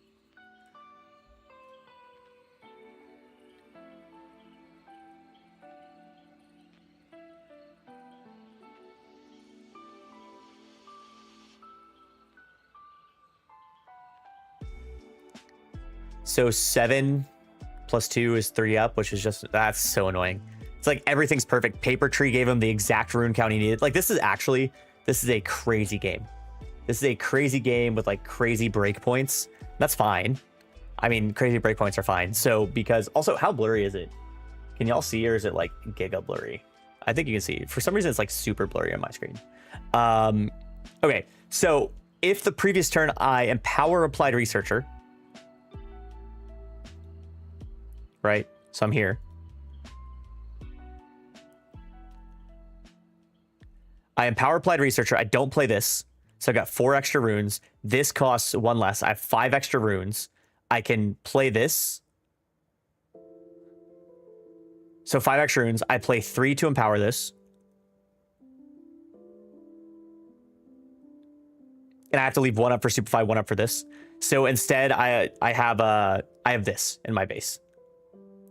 So 7 plus 2 is 3 up, which is just, that's so annoying. It's like everything's perfect. Paper Tree gave him the exact rune count he needed. Like this is a crazy game. This is a crazy game with like crazy breakpoints. That's fine. I mean, crazy breakpoints are fine. So because also, how blurry is it? Can y'all see, or is it like giga blurry? I think you can see. For some reason, it's like super blurry on my screen. Okay, so if the previous turn I empower Applied Researcher, right? So I'm here. I empower Applied Researcher. I don't play this. So I got 4 extra runes. This costs 1 less. I have 5 extra runes. I can play this. So 5 extra runes. I play 3 to empower this. And I have to leave 1 up for Stupefy, 1 up for this. So instead, I have this in my base.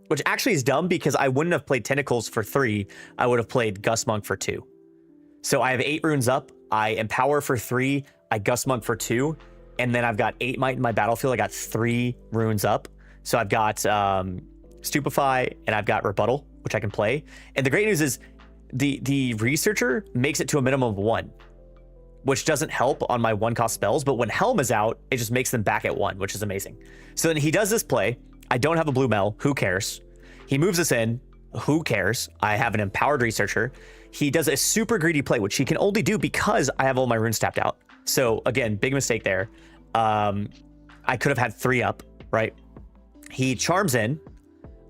Which actually is dumb because I wouldn't have played Tentacles for 3. I would have played Gust Monk for 2. So I have 8 runes up. I empower for 3. I Gust Monk for 2. And then I've got 8 might in my battlefield. I got 3 runes up. So I've got Stupefy and I've got Rebuttal, which I can play. And the great news is the Researcher makes it to a minimum of 1, which doesn't help on my 1-cost spells. But when Helm is out, it just makes them back at 1, which is amazing. So then he does this play. I don't have a blue Mel. Who cares? He moves us in. Who cares? I have an empowered Researcher. He does a super greedy play, which he can only do because I have all my runes tapped out. So again, big mistake there. I could have had 3 up, right? He charms in.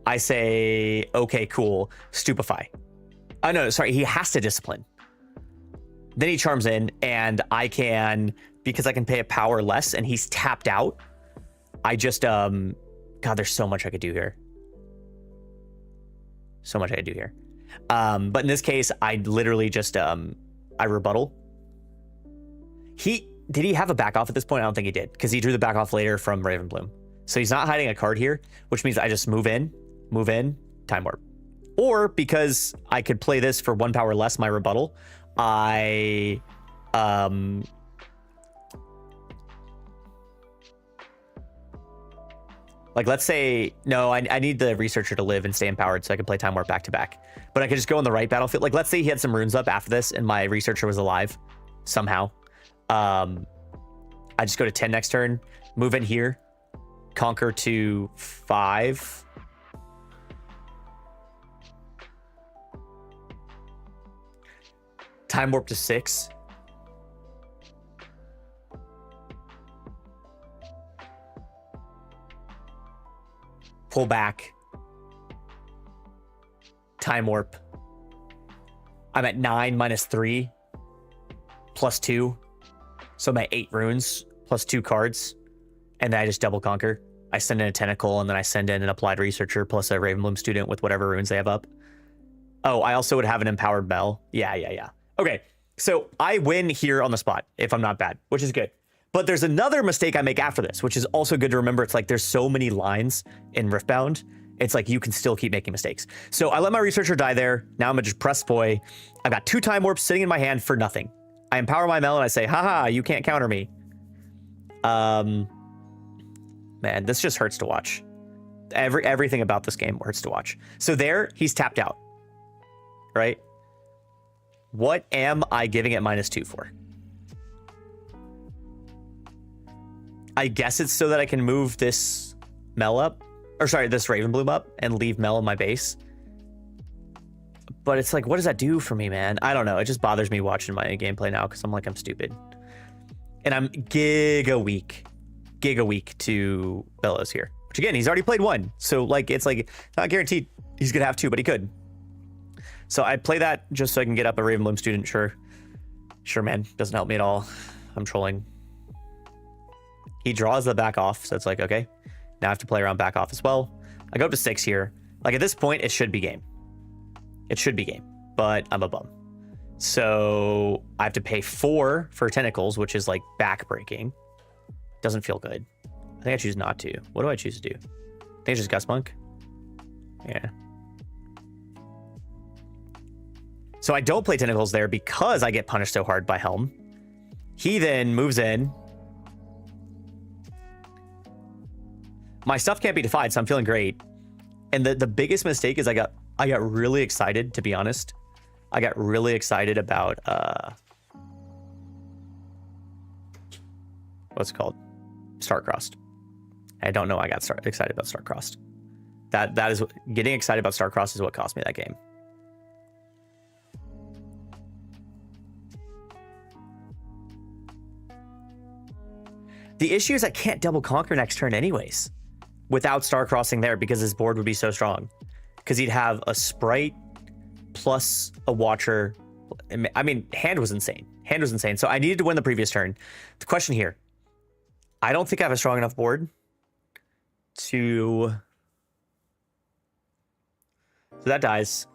I say, okay, cool. Stupefy. Oh, no, sorry. He has to discipline. Then he charms in and I can, because I can pay a power less and he's tapped out. I just, God, there's so much I could do here. So much I could do here. But in this case, I literally just, I rebuttal. Did he have a back off at this point? I don't think he did, because he drew the back off later from Ravenbloom. So he's not hiding a card here, which means I just move in, Time Warp. Or because I could play this for 1 power less my rebuttal, I, like, let's say, no, I need the Researcher to live and stay empowered so I can play Time Warp back to back. But I could just go on the right battlefield. Like, let's say he had some runes up after this and my Researcher was alive somehow. I just go to 10 next turn, move in here, conquer to 5. Time Warp to 6. Pull back. Time Warp. I'm at 9 minus 3 plus 2. So I'm at 8 runes plus 2 cards. And then I just double conquer. I send in a Tentacle and then I send in an Applied Researcher plus a Ravenbloom student with whatever runes they have up. Oh, I also would have an Empowered Bell. Yeah. Okay, so I win here on the spot if I'm not bad, which is good. But there's another mistake I make after this, which is also good to remember. It's like there's so many lines in Riftbound. It's like you can still keep making mistakes. So I let my Researcher die there. Now I'm gonna just press Spoy. I've got 2 Time Warps sitting in my hand for nothing. I empower my Mel and I say, haha, you can't counter me. Man, this just hurts to watch. Everything about this game hurts to watch. So there, he's tapped out, right? What am I giving it -2 for? I guess it's so that I can move this Mel up, or sorry, this Ravenbloom up and leave Mel in my base. But it's like, what does that do for me, man? I don't know. It just bothers me watching my gameplay now because I'm like, I'm stupid. And I'm giga weak to Bellows here. Which again, he's already played 1. So like, it's not guaranteed he's gonna have 2, but he could. So I play that just so I can get up a Ravenbloom student. Sure, man. Doesn't help me at all. I'm trolling. He draws the back off, so it's like, okay. Now I have to play around back off as well. I go up to 6 here. Like at this point, it should be game. But I'm a bum. So I have to pay 4 for Tentacles, which is like back-breaking. Doesn't feel good. I think I choose not to. What do I choose to do? I think it's just Gust Monk. Yeah. So I don't play Tentacles there because I get punished so hard by Helm. He then moves in. My stuff can't be defied, so I'm feeling great. And the biggest mistake is I got really excited, to be honest. I got really excited about what's it called? Star-Crossed. I don't know I got excited about Star-Crossed. That is getting excited about Star-Crossed is what cost me that game. The issue is I can't double conquer next turn anyways without Star-Crossing there because his board would be so strong. Because he'd have a Sprite plus a Watcher. I mean, hand was insane. Hand was insane. So I needed to win the previous turn. The question here, I don't think I have a strong enough board to... So that dies.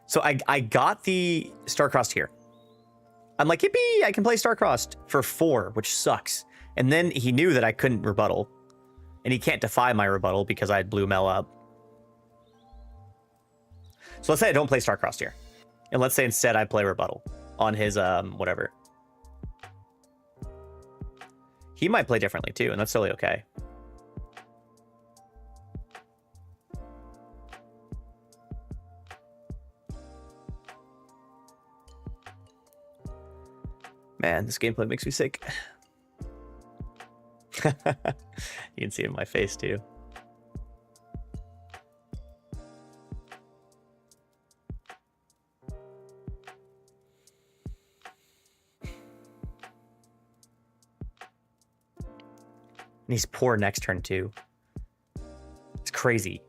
So I got the Star-Crossed here. I'm like, yippee, I can play Star-Crossed for 4, which sucks. And then he knew that I couldn't rebuttal. And he can't defy my rebuttal because I had blue Mel up. So let's say I don't play Star-Crossed here. And let's say instead I play rebuttal on his whatever. He might play differently too, and that's totally okay. Man, this gameplay makes me sick. You can see it in my face too. And he's poor next turn too. It's crazy.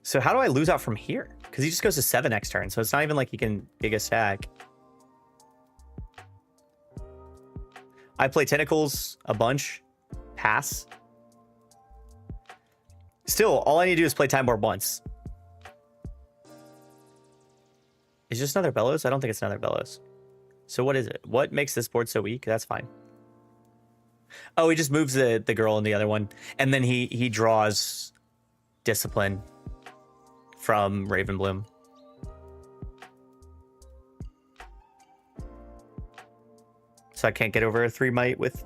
So how do I lose out from here? Because he just goes to 7 next turn, so it's not even like he can big a stack. I play Tentacles a bunch. Pass. Still, all I need to do is play Time Warp once. Is just another Bellows? I don't think it's another Bellows. So what is it? What makes this board so weak? That's fine. Oh, he just moves the girl in the other one. And then he draws Discipline from Ravenbloom. So I can't get over a 3 might with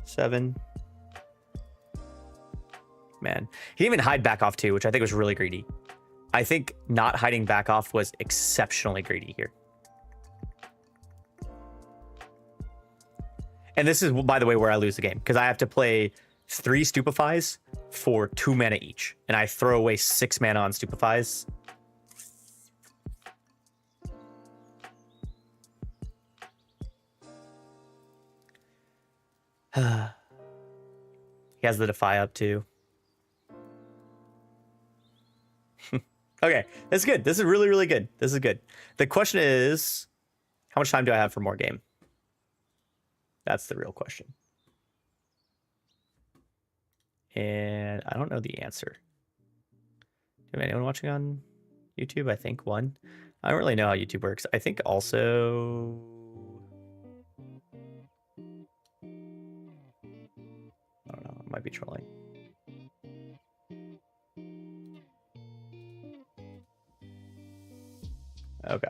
7. Man. He didn't even hide back off too, which I think was really greedy. I think not hiding back off was exceptionally greedy here. And this is, by the way, where I lose the game. Because I have to play 3 Stupefies for 2 mana each. And I throw away 6 mana on Stupefies. He has the Defy up too. Okay, that's good. This is really, really good. This is good. The question is, how much time do I have for more game? That's the real question. And I don't know the answer. Do anyone watching on YouTube? I think one. I don't really know how YouTube works. I think also... I don't know. I might be trolling. Okay.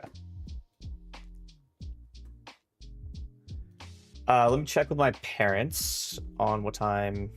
Let me check with my parents on what time.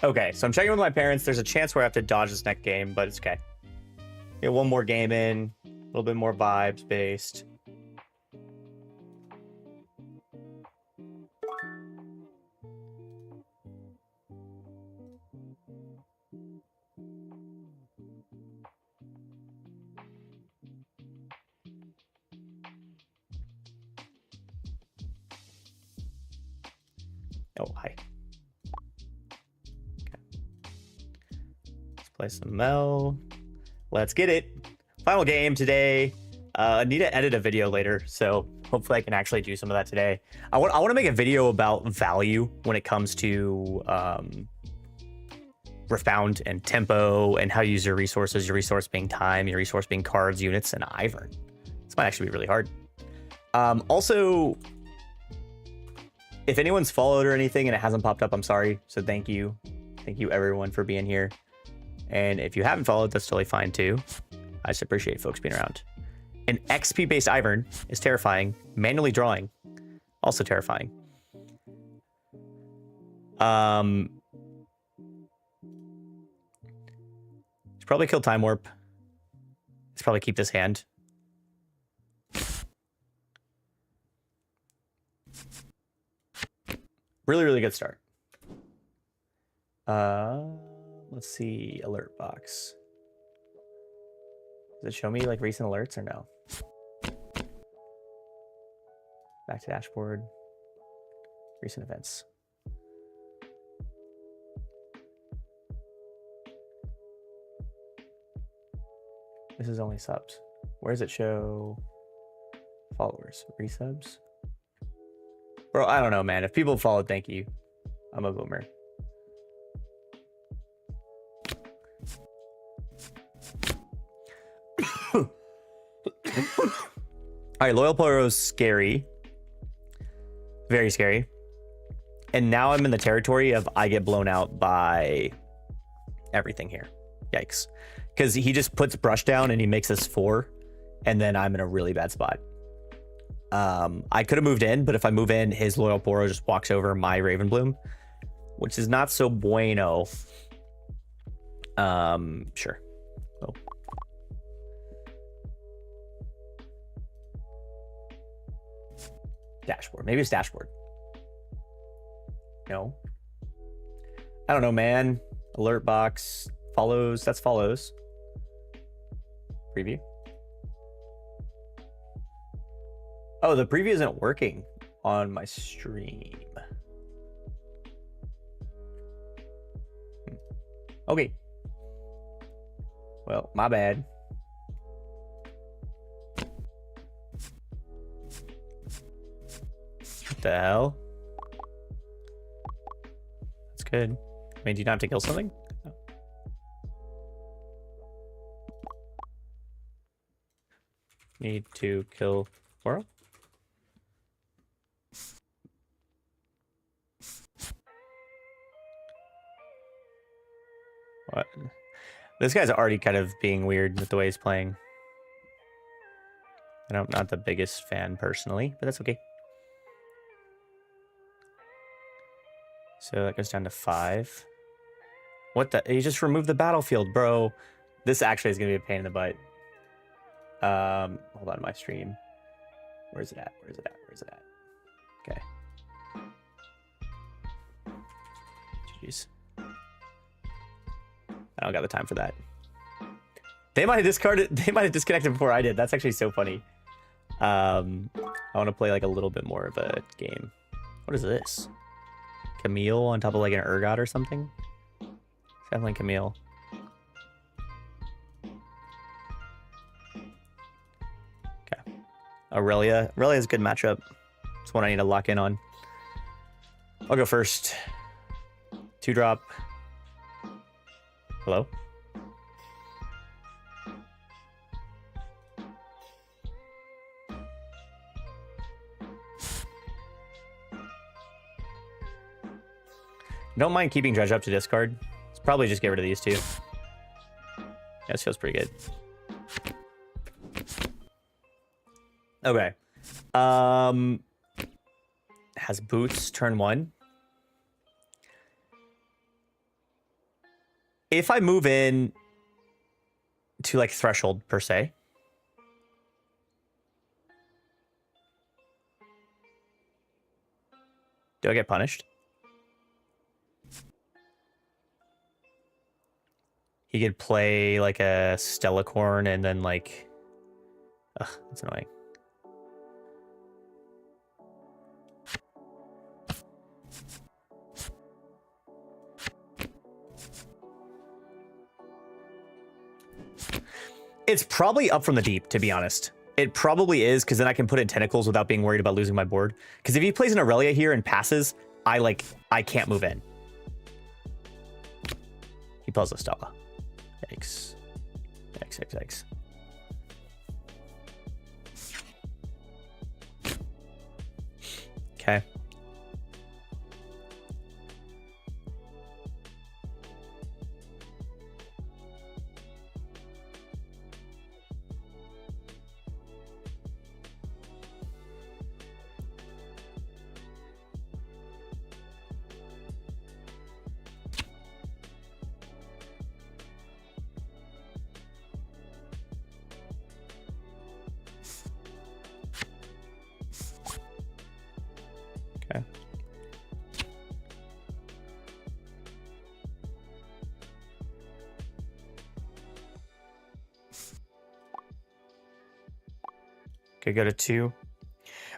Okay, so I'm checking with my parents. There's a chance where I have to dodge this next game, but it's okay. Get one more game in, a little bit more vibes based. Oh, hi. Play some Mel. Let's get it. Final game today. I need to edit a video later, so hopefully I can actually do some of that today. I want to make a video about value when it comes to Riftbound and tempo and how you use your resources, your resource being time, your resource being cards, units, and Ivern. This might actually be really hard. Also, if anyone's followed or anything and it hasn't popped up, I'm sorry. So thank you. Thank you everyone for being here. And if you haven't followed, that's totally fine too. I just appreciate folks being around. An XP-based Ivern is terrifying. Manually drawing, also terrifying. Should probably kill Time Warp. Let's probably keep this hand. Really, really good start. Let's see, alert box. Does it show me like recent alerts or no? Back to dashboard. Recent events. This is only subs. Where does it show followers? Resubs? Bro, I don't know, man. If people followed, thank you. I'm a boomer. All right, Loyal Poro's scary. Very scary. And now I'm in the territory of I get blown out by everything here. Yikes. Because he just puts brush down and he makes us 4. And then I'm in a really bad spot. I could have moved in, but if I move in, his Loyal Poro just walks over my Ravenbloom, which is not so bueno. Sure. Oh. Dashboard. Maybe it's dashboard. No. I don't know, man. Alert box. Follows. That's follows. Preview. Oh, the preview isn't working on my stream. Okay. Well, my bad. What the hell? That's good. I mean, do you not have to kill something? No. Need to kill Poro? What? This guy's already kind of being weird with the way he's playing. I'm not the biggest fan personally, but that's okay. So that goes down to 5. What the? You just removed the battlefield, bro. This actually is going to be a pain in the butt. Hold on, my stream. Where's it at? Where's it at? Where's it at? Okay. Jeez. I don't got the time for that. They might have discarded. They might have disconnected before I did. That's actually so funny. I want to play like a little bit more of a game. What is this? Camille on top of like an Urgot or something? Definitely Camille. Okay. Aurelia. Aurelia's a good matchup. It's one I need to lock in on. I'll go first. 2-drop. Hello? Don't mind keeping Dredge up to discard. Let's probably just get rid of these two. Yeah, this feels pretty good. Okay. Has boots turn 1. If I move in to like threshold per se, do I get punished? He could play like a Stellacorn and then like, ugh, that's annoying. It's probably up from the deep, to be honest. It probably is, because then I can put in tentacles without being worried about losing my board. Because if he plays an Aurelia here and passes, I can't move in. He pulls a Stella. Yikes. Yikes, yikes, yikes. Okay. Could go to 2. All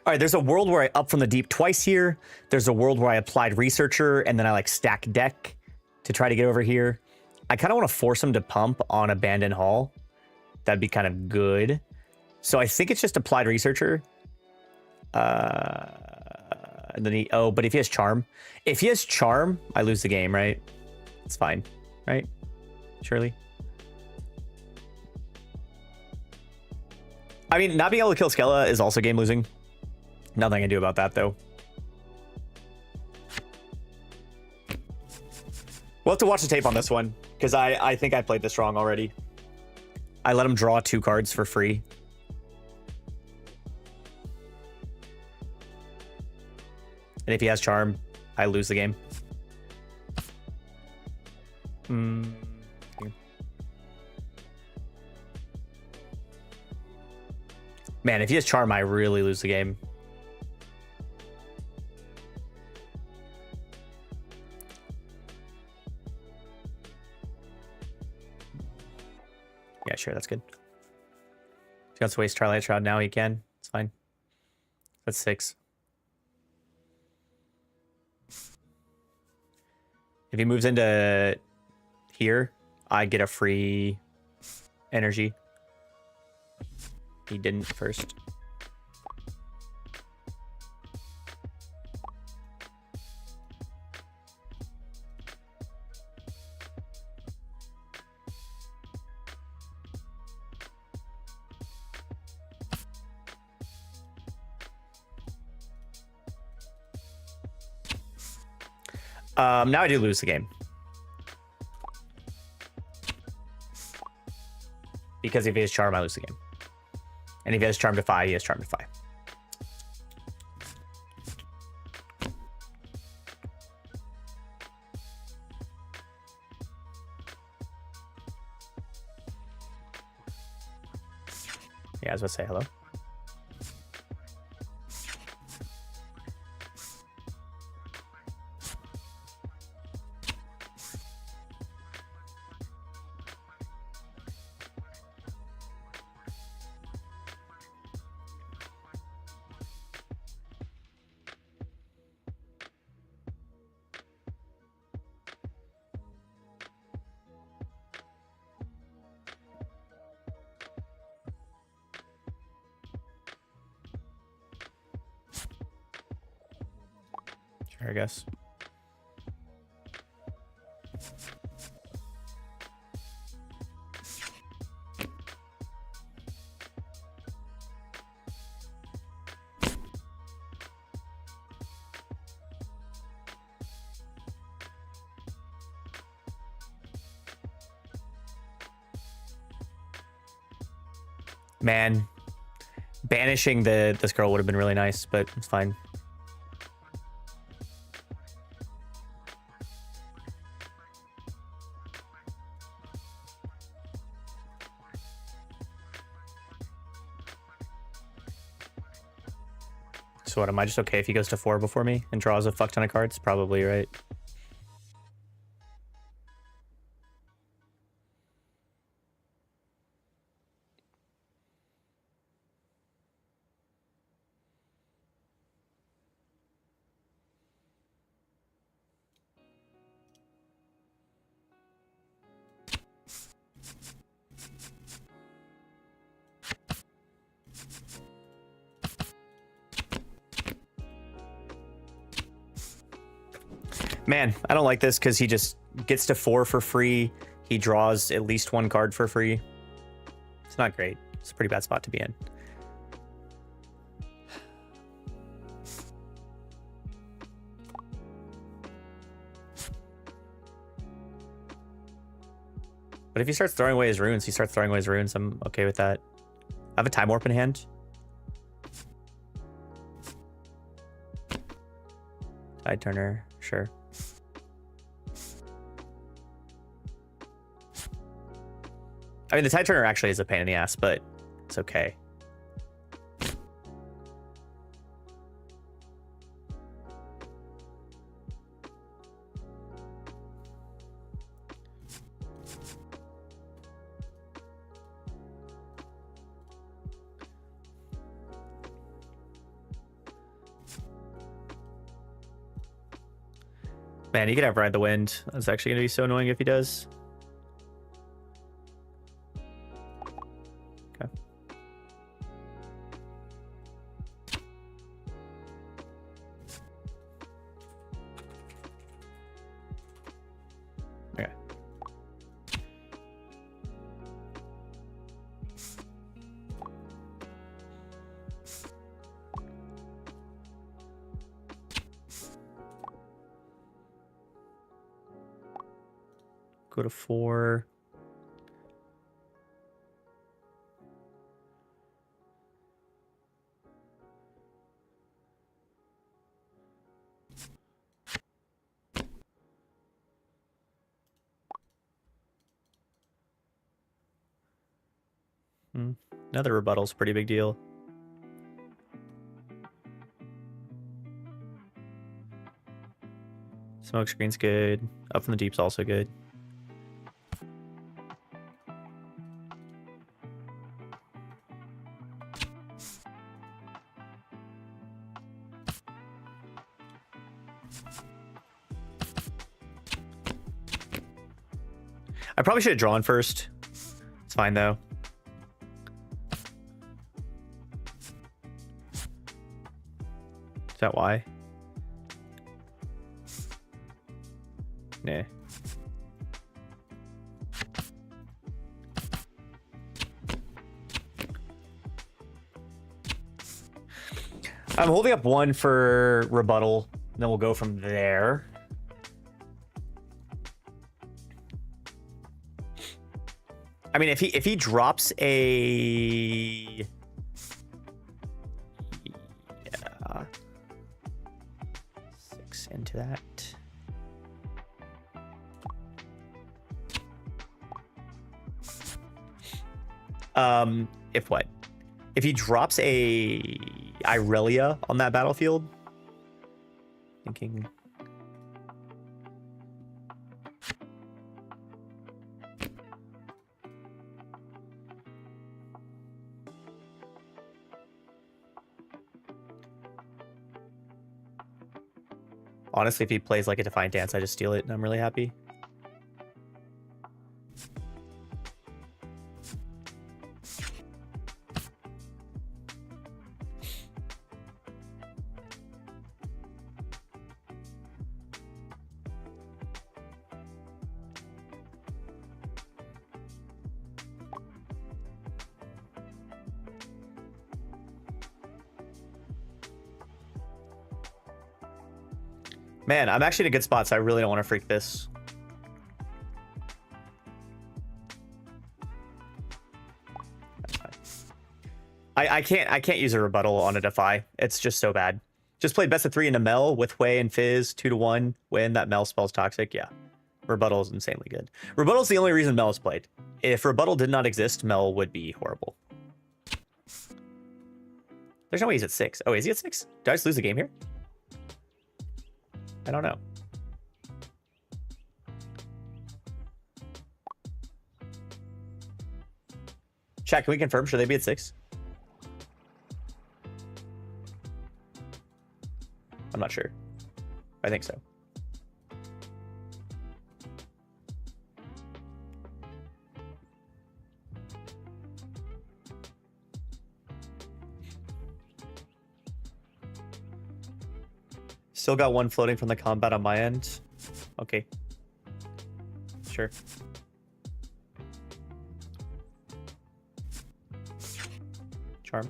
right, there's a world where I up from the deep twice here. There's a world where I applied researcher and then I like stack deck to try to get over here. I kind of want to force him to pump on abandoned hall. That'd be kind of good. So I think it's just applied researcher. And then but if he has charm, I lose the game, right? It's fine, right? Surely. I mean, not being able to kill Skella is also game losing. Nothing I can do about that, though. We'll have to watch the tape on this one, because I think I played this wrong already. I let him draw 2 cards for free. And if he has charm, I lose the game. Man, if he has charm, I really lose the game. Yeah, sure, that's good. If he wants to waste Twilight Shroud now, he can. It's fine. That's 6. If he moves into here, I get a free energy. He didn't first. Now I do lose the game. Because if he has charm, I lose the game. And if he has charm defy, he has charm defy. Yeah, I was about to say hello. I guess. Man, banishing this girl would have been really nice, but it's fine. So what, am I just okay if he goes to 4 before me and draws a fuck ton of cards? Probably, right? Man, I don't like this because he just gets to 4 for free. He draws at least 1 card for free. It's not great. It's a pretty bad spot to be in. But if he starts throwing away his runes, I'm okay with that. I have a Time Warp in hand. Tide Turner, sure. I mean, the Tide Turner actually is a pain in the ass, but it's okay. Man, he could have Ride the Wind. That's actually going to be so annoying if he does. Okay. Okay. Go to 4. Another rebuttal's a pretty big deal. Smoke screen's good. Up from the deep's also good. I probably should have drawn first. It's fine though. Is that why? Nah. I'm holding up 1 for rebuttal, and then we'll go from there. I mean, if he drops a... Yeah. 6 into that. If what? If he drops a Irelia on that battlefield, thinking. Honestly, if he plays like a Defiant Dance, I just steal it and I'm really happy. Man, I'm actually in a good spot, so I really don't want to freak this. That's fine. I can't use a rebuttal on a Defy. It's just so bad. Just played best of 3 in a Mel with Hui and Fizz 2-1. When that Mel spell's toxic, yeah. Rebuttal is insanely good. Rebuttal's the only reason Mel is played. If Rebuttal did not exist, Mel would be horrible. There's no way he's at 6. Oh, is he at 6? Did I just lose the game here? I don't know. Chat, can we confirm? Should they be at 6? I'm not sure. I think so. Still got 1 floating from the combat on my end. Okay. Sure. Charm.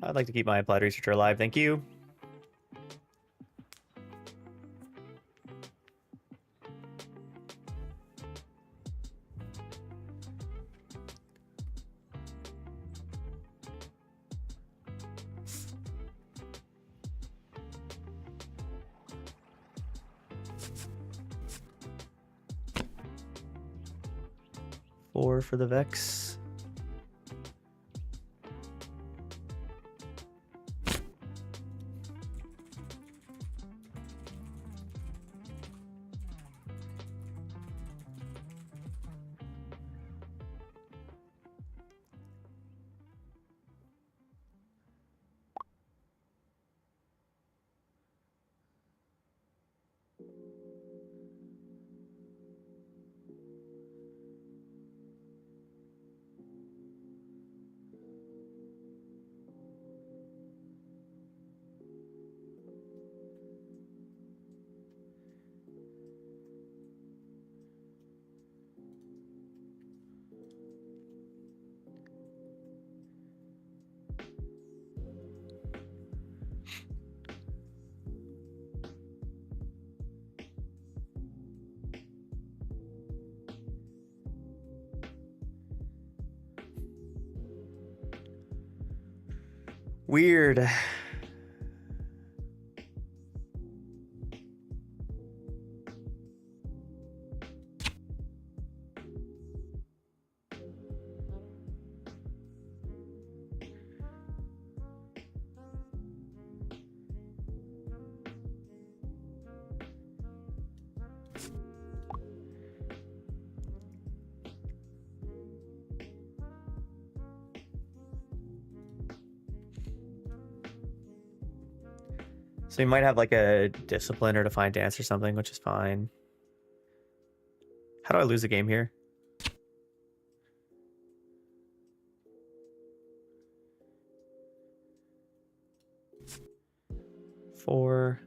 I'd like to keep my applied researcher alive. Thank you. 4 for the Vex. Weird. So you might have like a discipline or defiant dance or something, which is fine. How do I lose a game here? Four.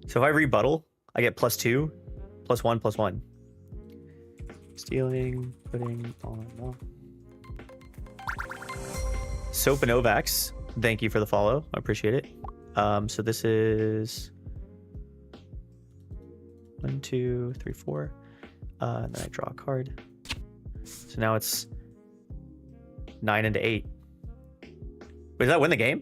So if I rebuttal, I get +2, +1, +1. Stealing, putting on. Sopanovax, thank you for the follow. I appreciate it. So this is 1, 2, 3, 4. And then I draw a card. So now it's 9 into 8. Wait, does that win the game?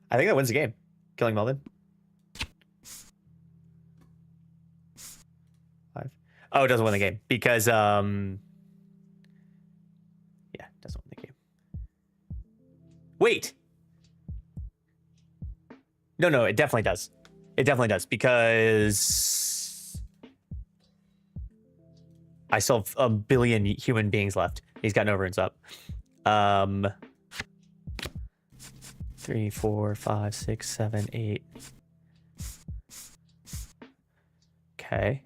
I think that wins the game. Killing Melvin. 5. Oh, it doesn't win the game because yeah, it doesn't win the game. Wait. No, it definitely does. It definitely does because I still have a billion human beings left. He's got no runes up. 3, 4, 5, 6, 7, 8. Okay.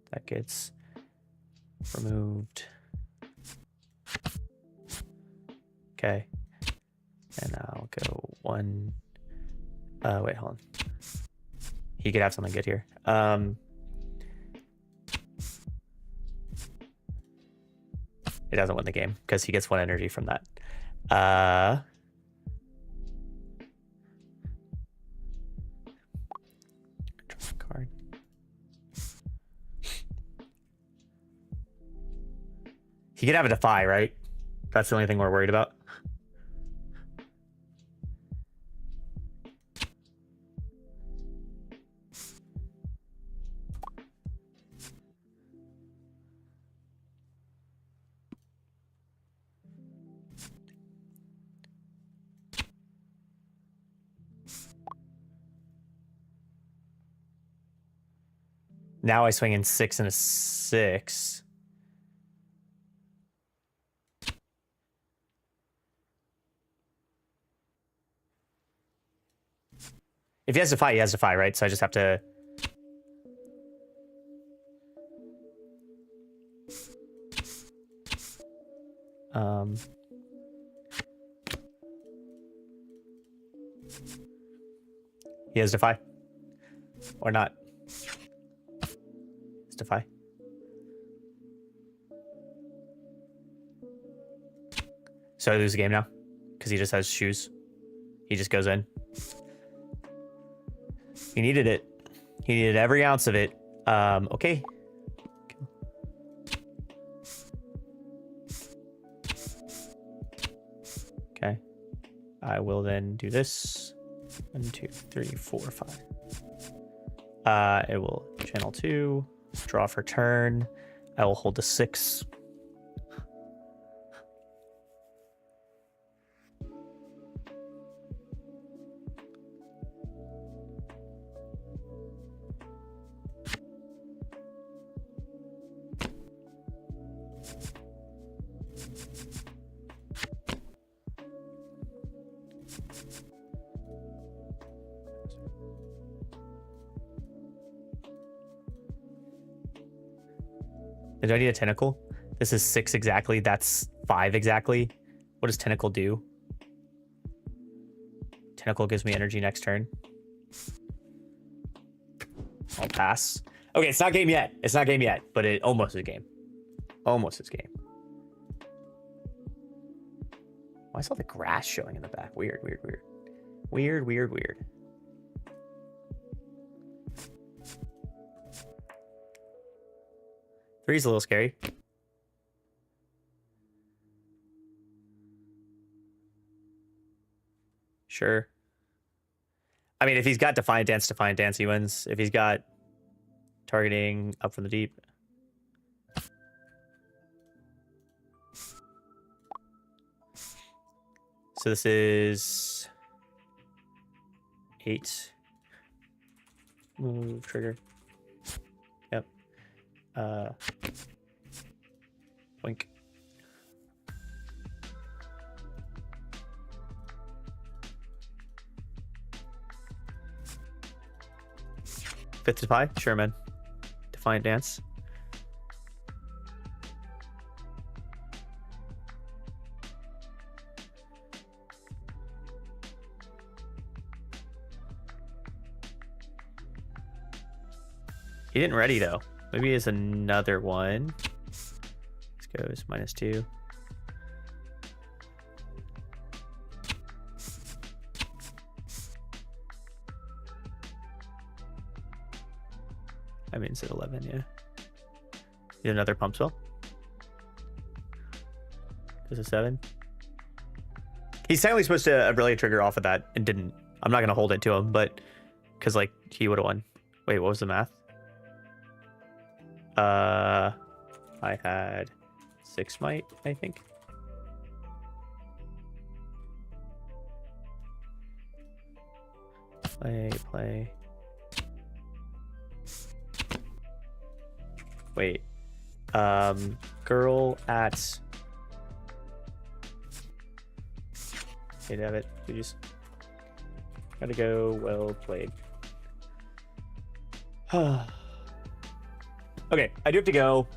That gets removed. Okay. And I'll go 1. Wait, hold on. He could have something good here. It doesn't win the game because he gets 1 energy from that. Draw a card. He could have a defy, right? That's the only thing we're worried about. Now I swing in 6 and a 6. If he has Defy, he has Defy, right? So I just have to... He has Defy. Or not. It's Defy. So I lose the game now? Because he just has shoes. He just goes in. He needed it. He needed every ounce of it. Okay. Okay. I will then do this. 1, 2, 3, 4, 5. It will channel 2, draw for turn. I will hold the 6. Do I need a tentacle? This is 6 exactly. That's 5 exactly. What does tentacle do? Tentacle gives me energy next turn. I'll pass. Okay, it's not game yet. It's not game yet, but it almost is game. Almost is game. Why is all the grass showing in the back? Weird, weird, weird. Weird, weird, weird. Three's a little scary. Sure. I mean, if he's got Defiant Dance, he wins. If he's got targeting up from the deep. So this is 8. Move trigger. Yep. Blink. Fifth Defy? Sure, man. Defiant Dance. He didn't ready, though. Maybe it's another one. This goes -2. I mean, it's at 11, yeah. Need another pump spell. There's a 7. He's technically supposed to really trigger off of that and didn't. I'm not going to hold it to him, but because, like, he would have won. Wait, what was the math? I had 6 might, I think. Play. Wait. Girl at. Hey, damn it. You just gotta go. Well played. Okay, I do have to go.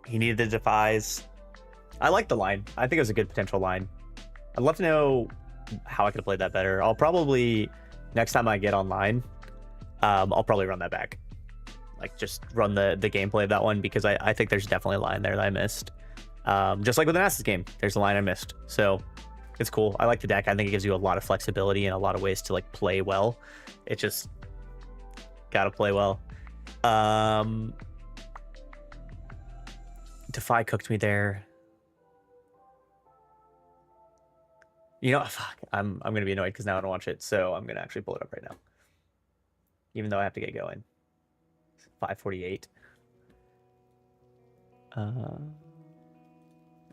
He needed the defies. I like the line. I think it was a good potential line. I'd love to know how I could have played that better. I'll probably, next time I get online, I'll probably run that back. Like, just run the gameplay of that one, because I think there's definitely a line there that I missed. Just like with the Nasus game, there's a line I missed. So it's cool. I like the deck. I think it gives you a lot of flexibility and a lot of ways to, like, play well. It just gotta play well. Defy cooked me there. You know, fuck. I'm gonna be annoyed because now I don't watch it, so I'm gonna actually pull it up right now. Even though I have to get going. 5:48.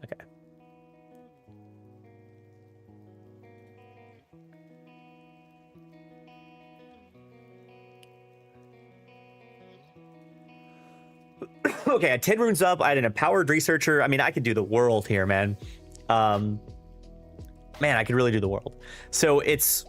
Okay. Okay, I had 10 runes up. I had an empowered researcher. I mean, I could do the world here, man. Man, I could really do the world. So it's...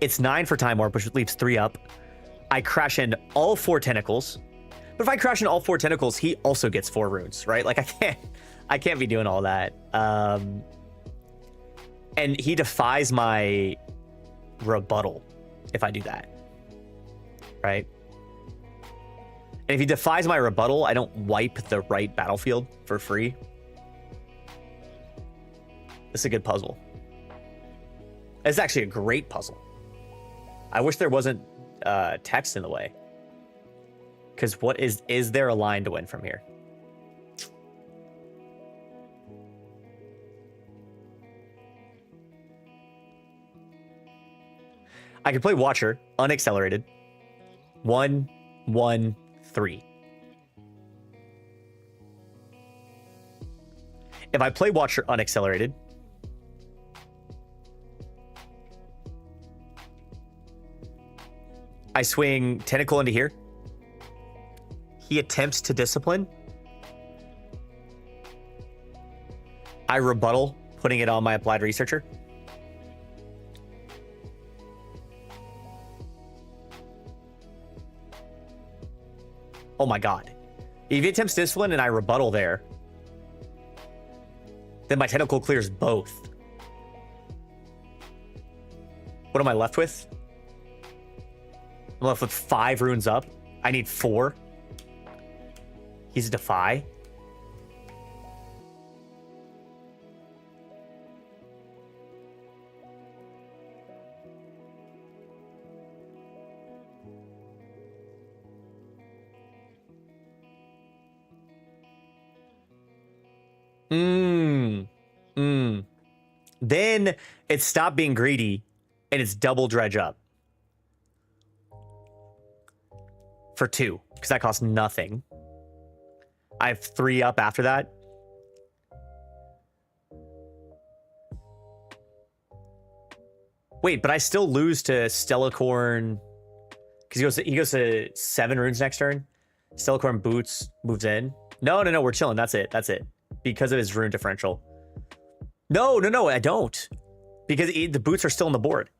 It's 9 for Time Warp, which leaves 3 up. I crash in all 4 tentacles. But if I crash in all 4 tentacles, he also gets 4 runes, right? Like I can't be doing all that. And he defies my rebuttal if I do that, right? And if he defies my rebuttal, I don't wipe the right battlefield for free. This is a good puzzle. It's actually a great puzzle. I wish there wasn't text in the way. Because what is there a line to win from here? I can play Watcher, unaccelerated. 1, 1, 3. If I play Watcher unaccelerated, I swing Tentacle into here. He attempts to discipline. I rebuttal, putting it on my Applied Researcher. Oh my god. If he attempts discipline and I rebuttal there, then my Tentacle clears both. What am I left with? I'm left with 5 runes up. I need 4. He's a Defy. Then it stopped being greedy and it's double dredge up. For 2, because that costs nothing. I have 3 up after that. Wait, but I still lose to Stellacorn because he goes to 7 runes next turn. Stellacorn boots, moves in. No, we're chilling. That's it. Because of his rune differential. No, I don't. Because the boots are still on the board.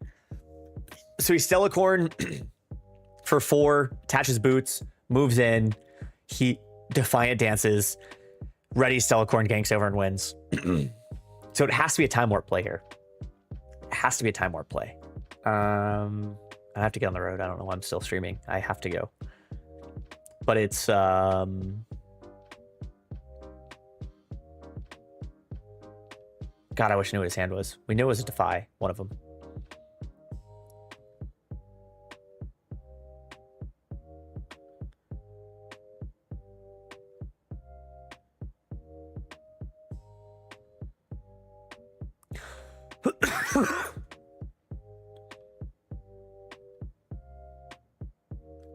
So he Stellacorn for 4, attaches boots, moves in. He Defiant dances. Ready Stellacorn ganks over and wins. So it has to be a Time Warp play here. It has to be a Time Warp play. I have to get on the road. I don't know why I'm still streaming. I have to go. But it's God, I wish I knew what his hand was. We knew it was a Defy, one of them.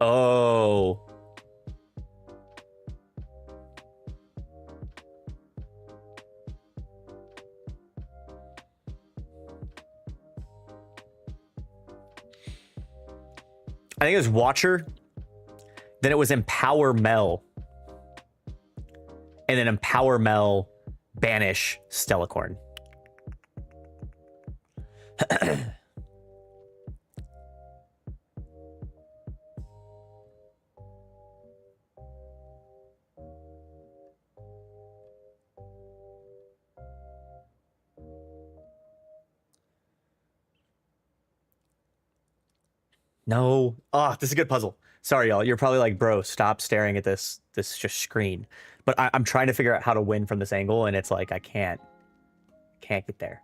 Oh. I think it was Watcher. Then it was Empower Mel. And then Empower Mel, banish Stellacorn. No. Oh, this is a good puzzle. Sorry, y'all. You're probably like, bro, stop staring at this just screen. But I'm trying to figure out how to win from this angle, and it's like I can't get there.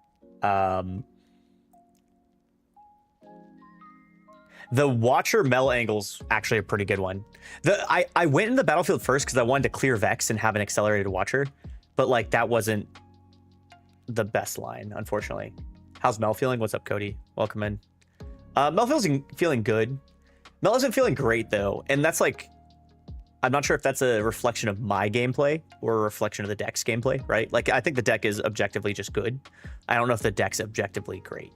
The Watcher Mel angle's actually a pretty good one. I went in the battlefield first because I wanted to clear Vex and have an accelerated Watcher, but like that wasn't the best line, unfortunately. How's Mel feeling? What's up, Cody? Welcome in. Mel feeling good. Mel isn't feeling great though, and that's like, I'm not sure if that's a reflection of my gameplay or a reflection of the deck's gameplay, right? Like I think the deck is objectively just good. I don't know if the deck's objectively great.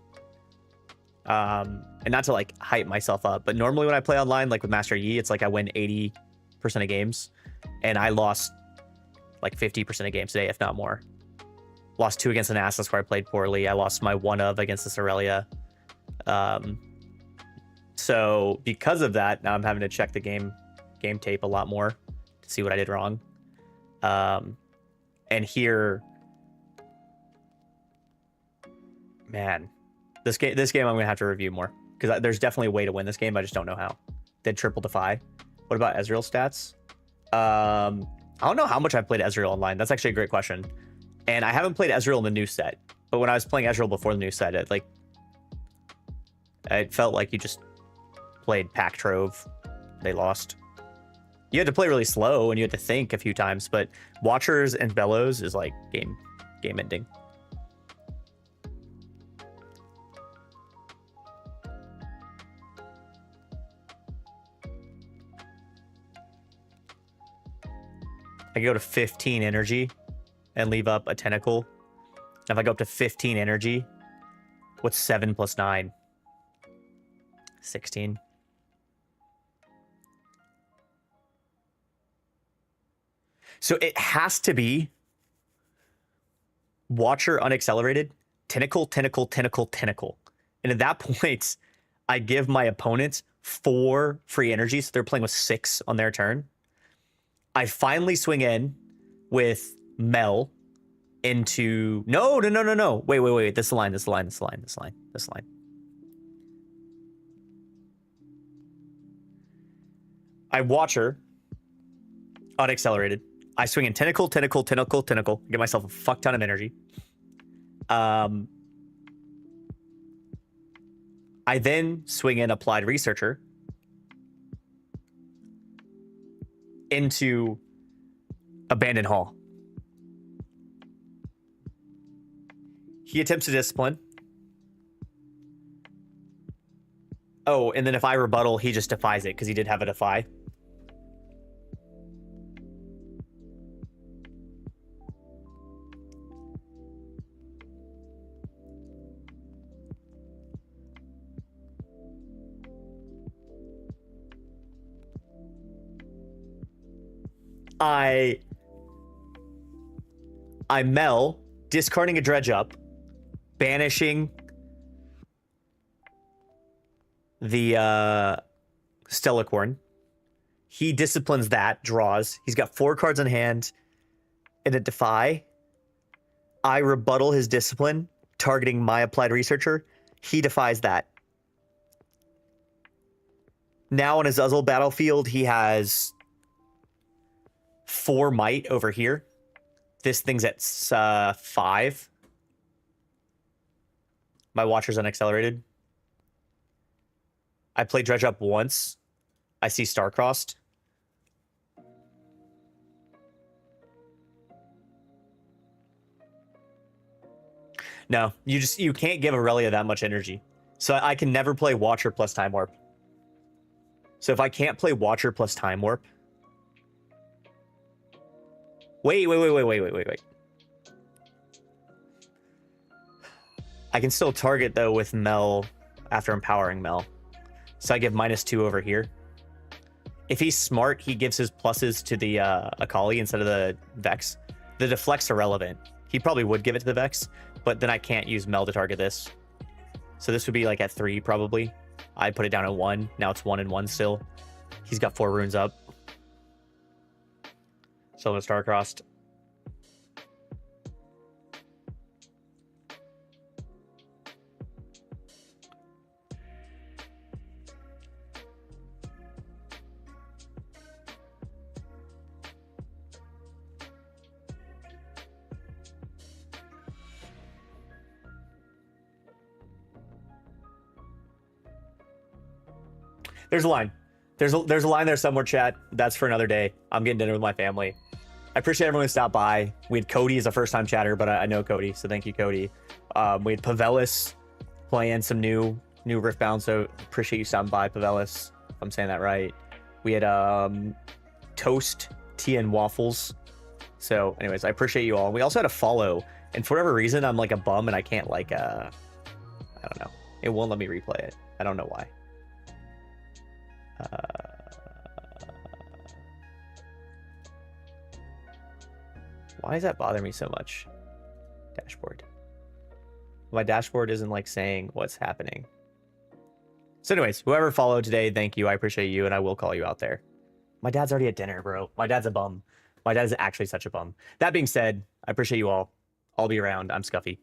And not to like hype myself up, but normally when I play online, like with Master Yi, it's like I win 80% of games, and I lost like 50% of games today, if not more. Lost 2 against an Assus where I played poorly. I lost my 1 of against this Aurelia. So because of that, now I'm having to check the game tape a lot more to see what I did wrong. And here, man, this game I'm gonna have to review more, because there's definitely a way to win this game. I just don't know how. Did triple defy. What about Ezreal stats? I don't know how much I've played Ezreal online. That's actually a great question. And I haven't played Ezreal in the new set. But when I was playing Ezreal before the new set, it felt like you just played Pack Trove. They lost. You had to play really slow and you had to think a few times, but Watchers and Bellows is like game ending. I can go to 15 energy and leave up a tentacle. If I go up to 15 energy, what's 7 plus 9? 16. So it has to be Watcher unaccelerated, tentacle, tentacle, tentacle, tentacle. And at that point, I give my opponents 4 free energy, so they're playing with 6 on their turn. I finally swing in with Mel into... No. Wait. This line. I Watcher unaccelerated. I swing in tentacle, tentacle, tentacle, tentacle. Get myself a fuck ton of energy. I then swing in Applied Researcher into Abandoned Hall. He attempts to discipline. Oh, and then if I rebuttal, he just defies it because he did have a defy. I Mel, discarding a Dredge Up, banishing the Stellacorn. He disciplines that, draws. He's got 4 cards in hand and a defy. I rebuttal his discipline, targeting my Applied Researcher. He defies that. Now on his Uzzle battlefield, he has 4 might over here. This thing's at 5. My Watcher's unaccelerated. I play Dredge Up once. I see Starcrossed. No, you can't give Aurelia that much energy. So I can never play Watcher plus Time Warp. So if I can't play Watcher plus Time Warp... Wait. I can still target, though, with Mel after empowering Mel. So I give -2 over here. If he's smart, he gives his pluses to the Akali instead of the Vex. The Deflect's irrelevant. He probably would give it to the Vex, but then I can't use Mel to target this. So this would be like at 3, probably. I put it down at 1. Now it's 1 and 1 still. He's got 4 runes up. So the Starcrossed. There's a line. There's a line there somewhere, chat. That's for another day. I'm getting dinner with my family. I appreciate everyone who stopped by. We had Cody as a first-time chatter, but I know Cody, so thank you, Cody. We had Pavelis playing some new Riftbound, so appreciate you stopping by, Pavelis, if I'm saying that right. We had Toast, Tea, and Waffles. So anyways, I appreciate you all. We also had a follow, and for whatever reason, I'm like a bum, and I can't like, I don't know. It won't let me replay it. I don't know why. Why does that bother me so much? Dashboard. My dashboard isn't like saying what's happening. So anyways, whoever followed today, thank you. I appreciate you, and I will call you out there. My dad's already at dinner, bro. My dad's a bum. My dad's actually such a bum. That being said, I appreciate you all. I'll be around. I'm Scuffy.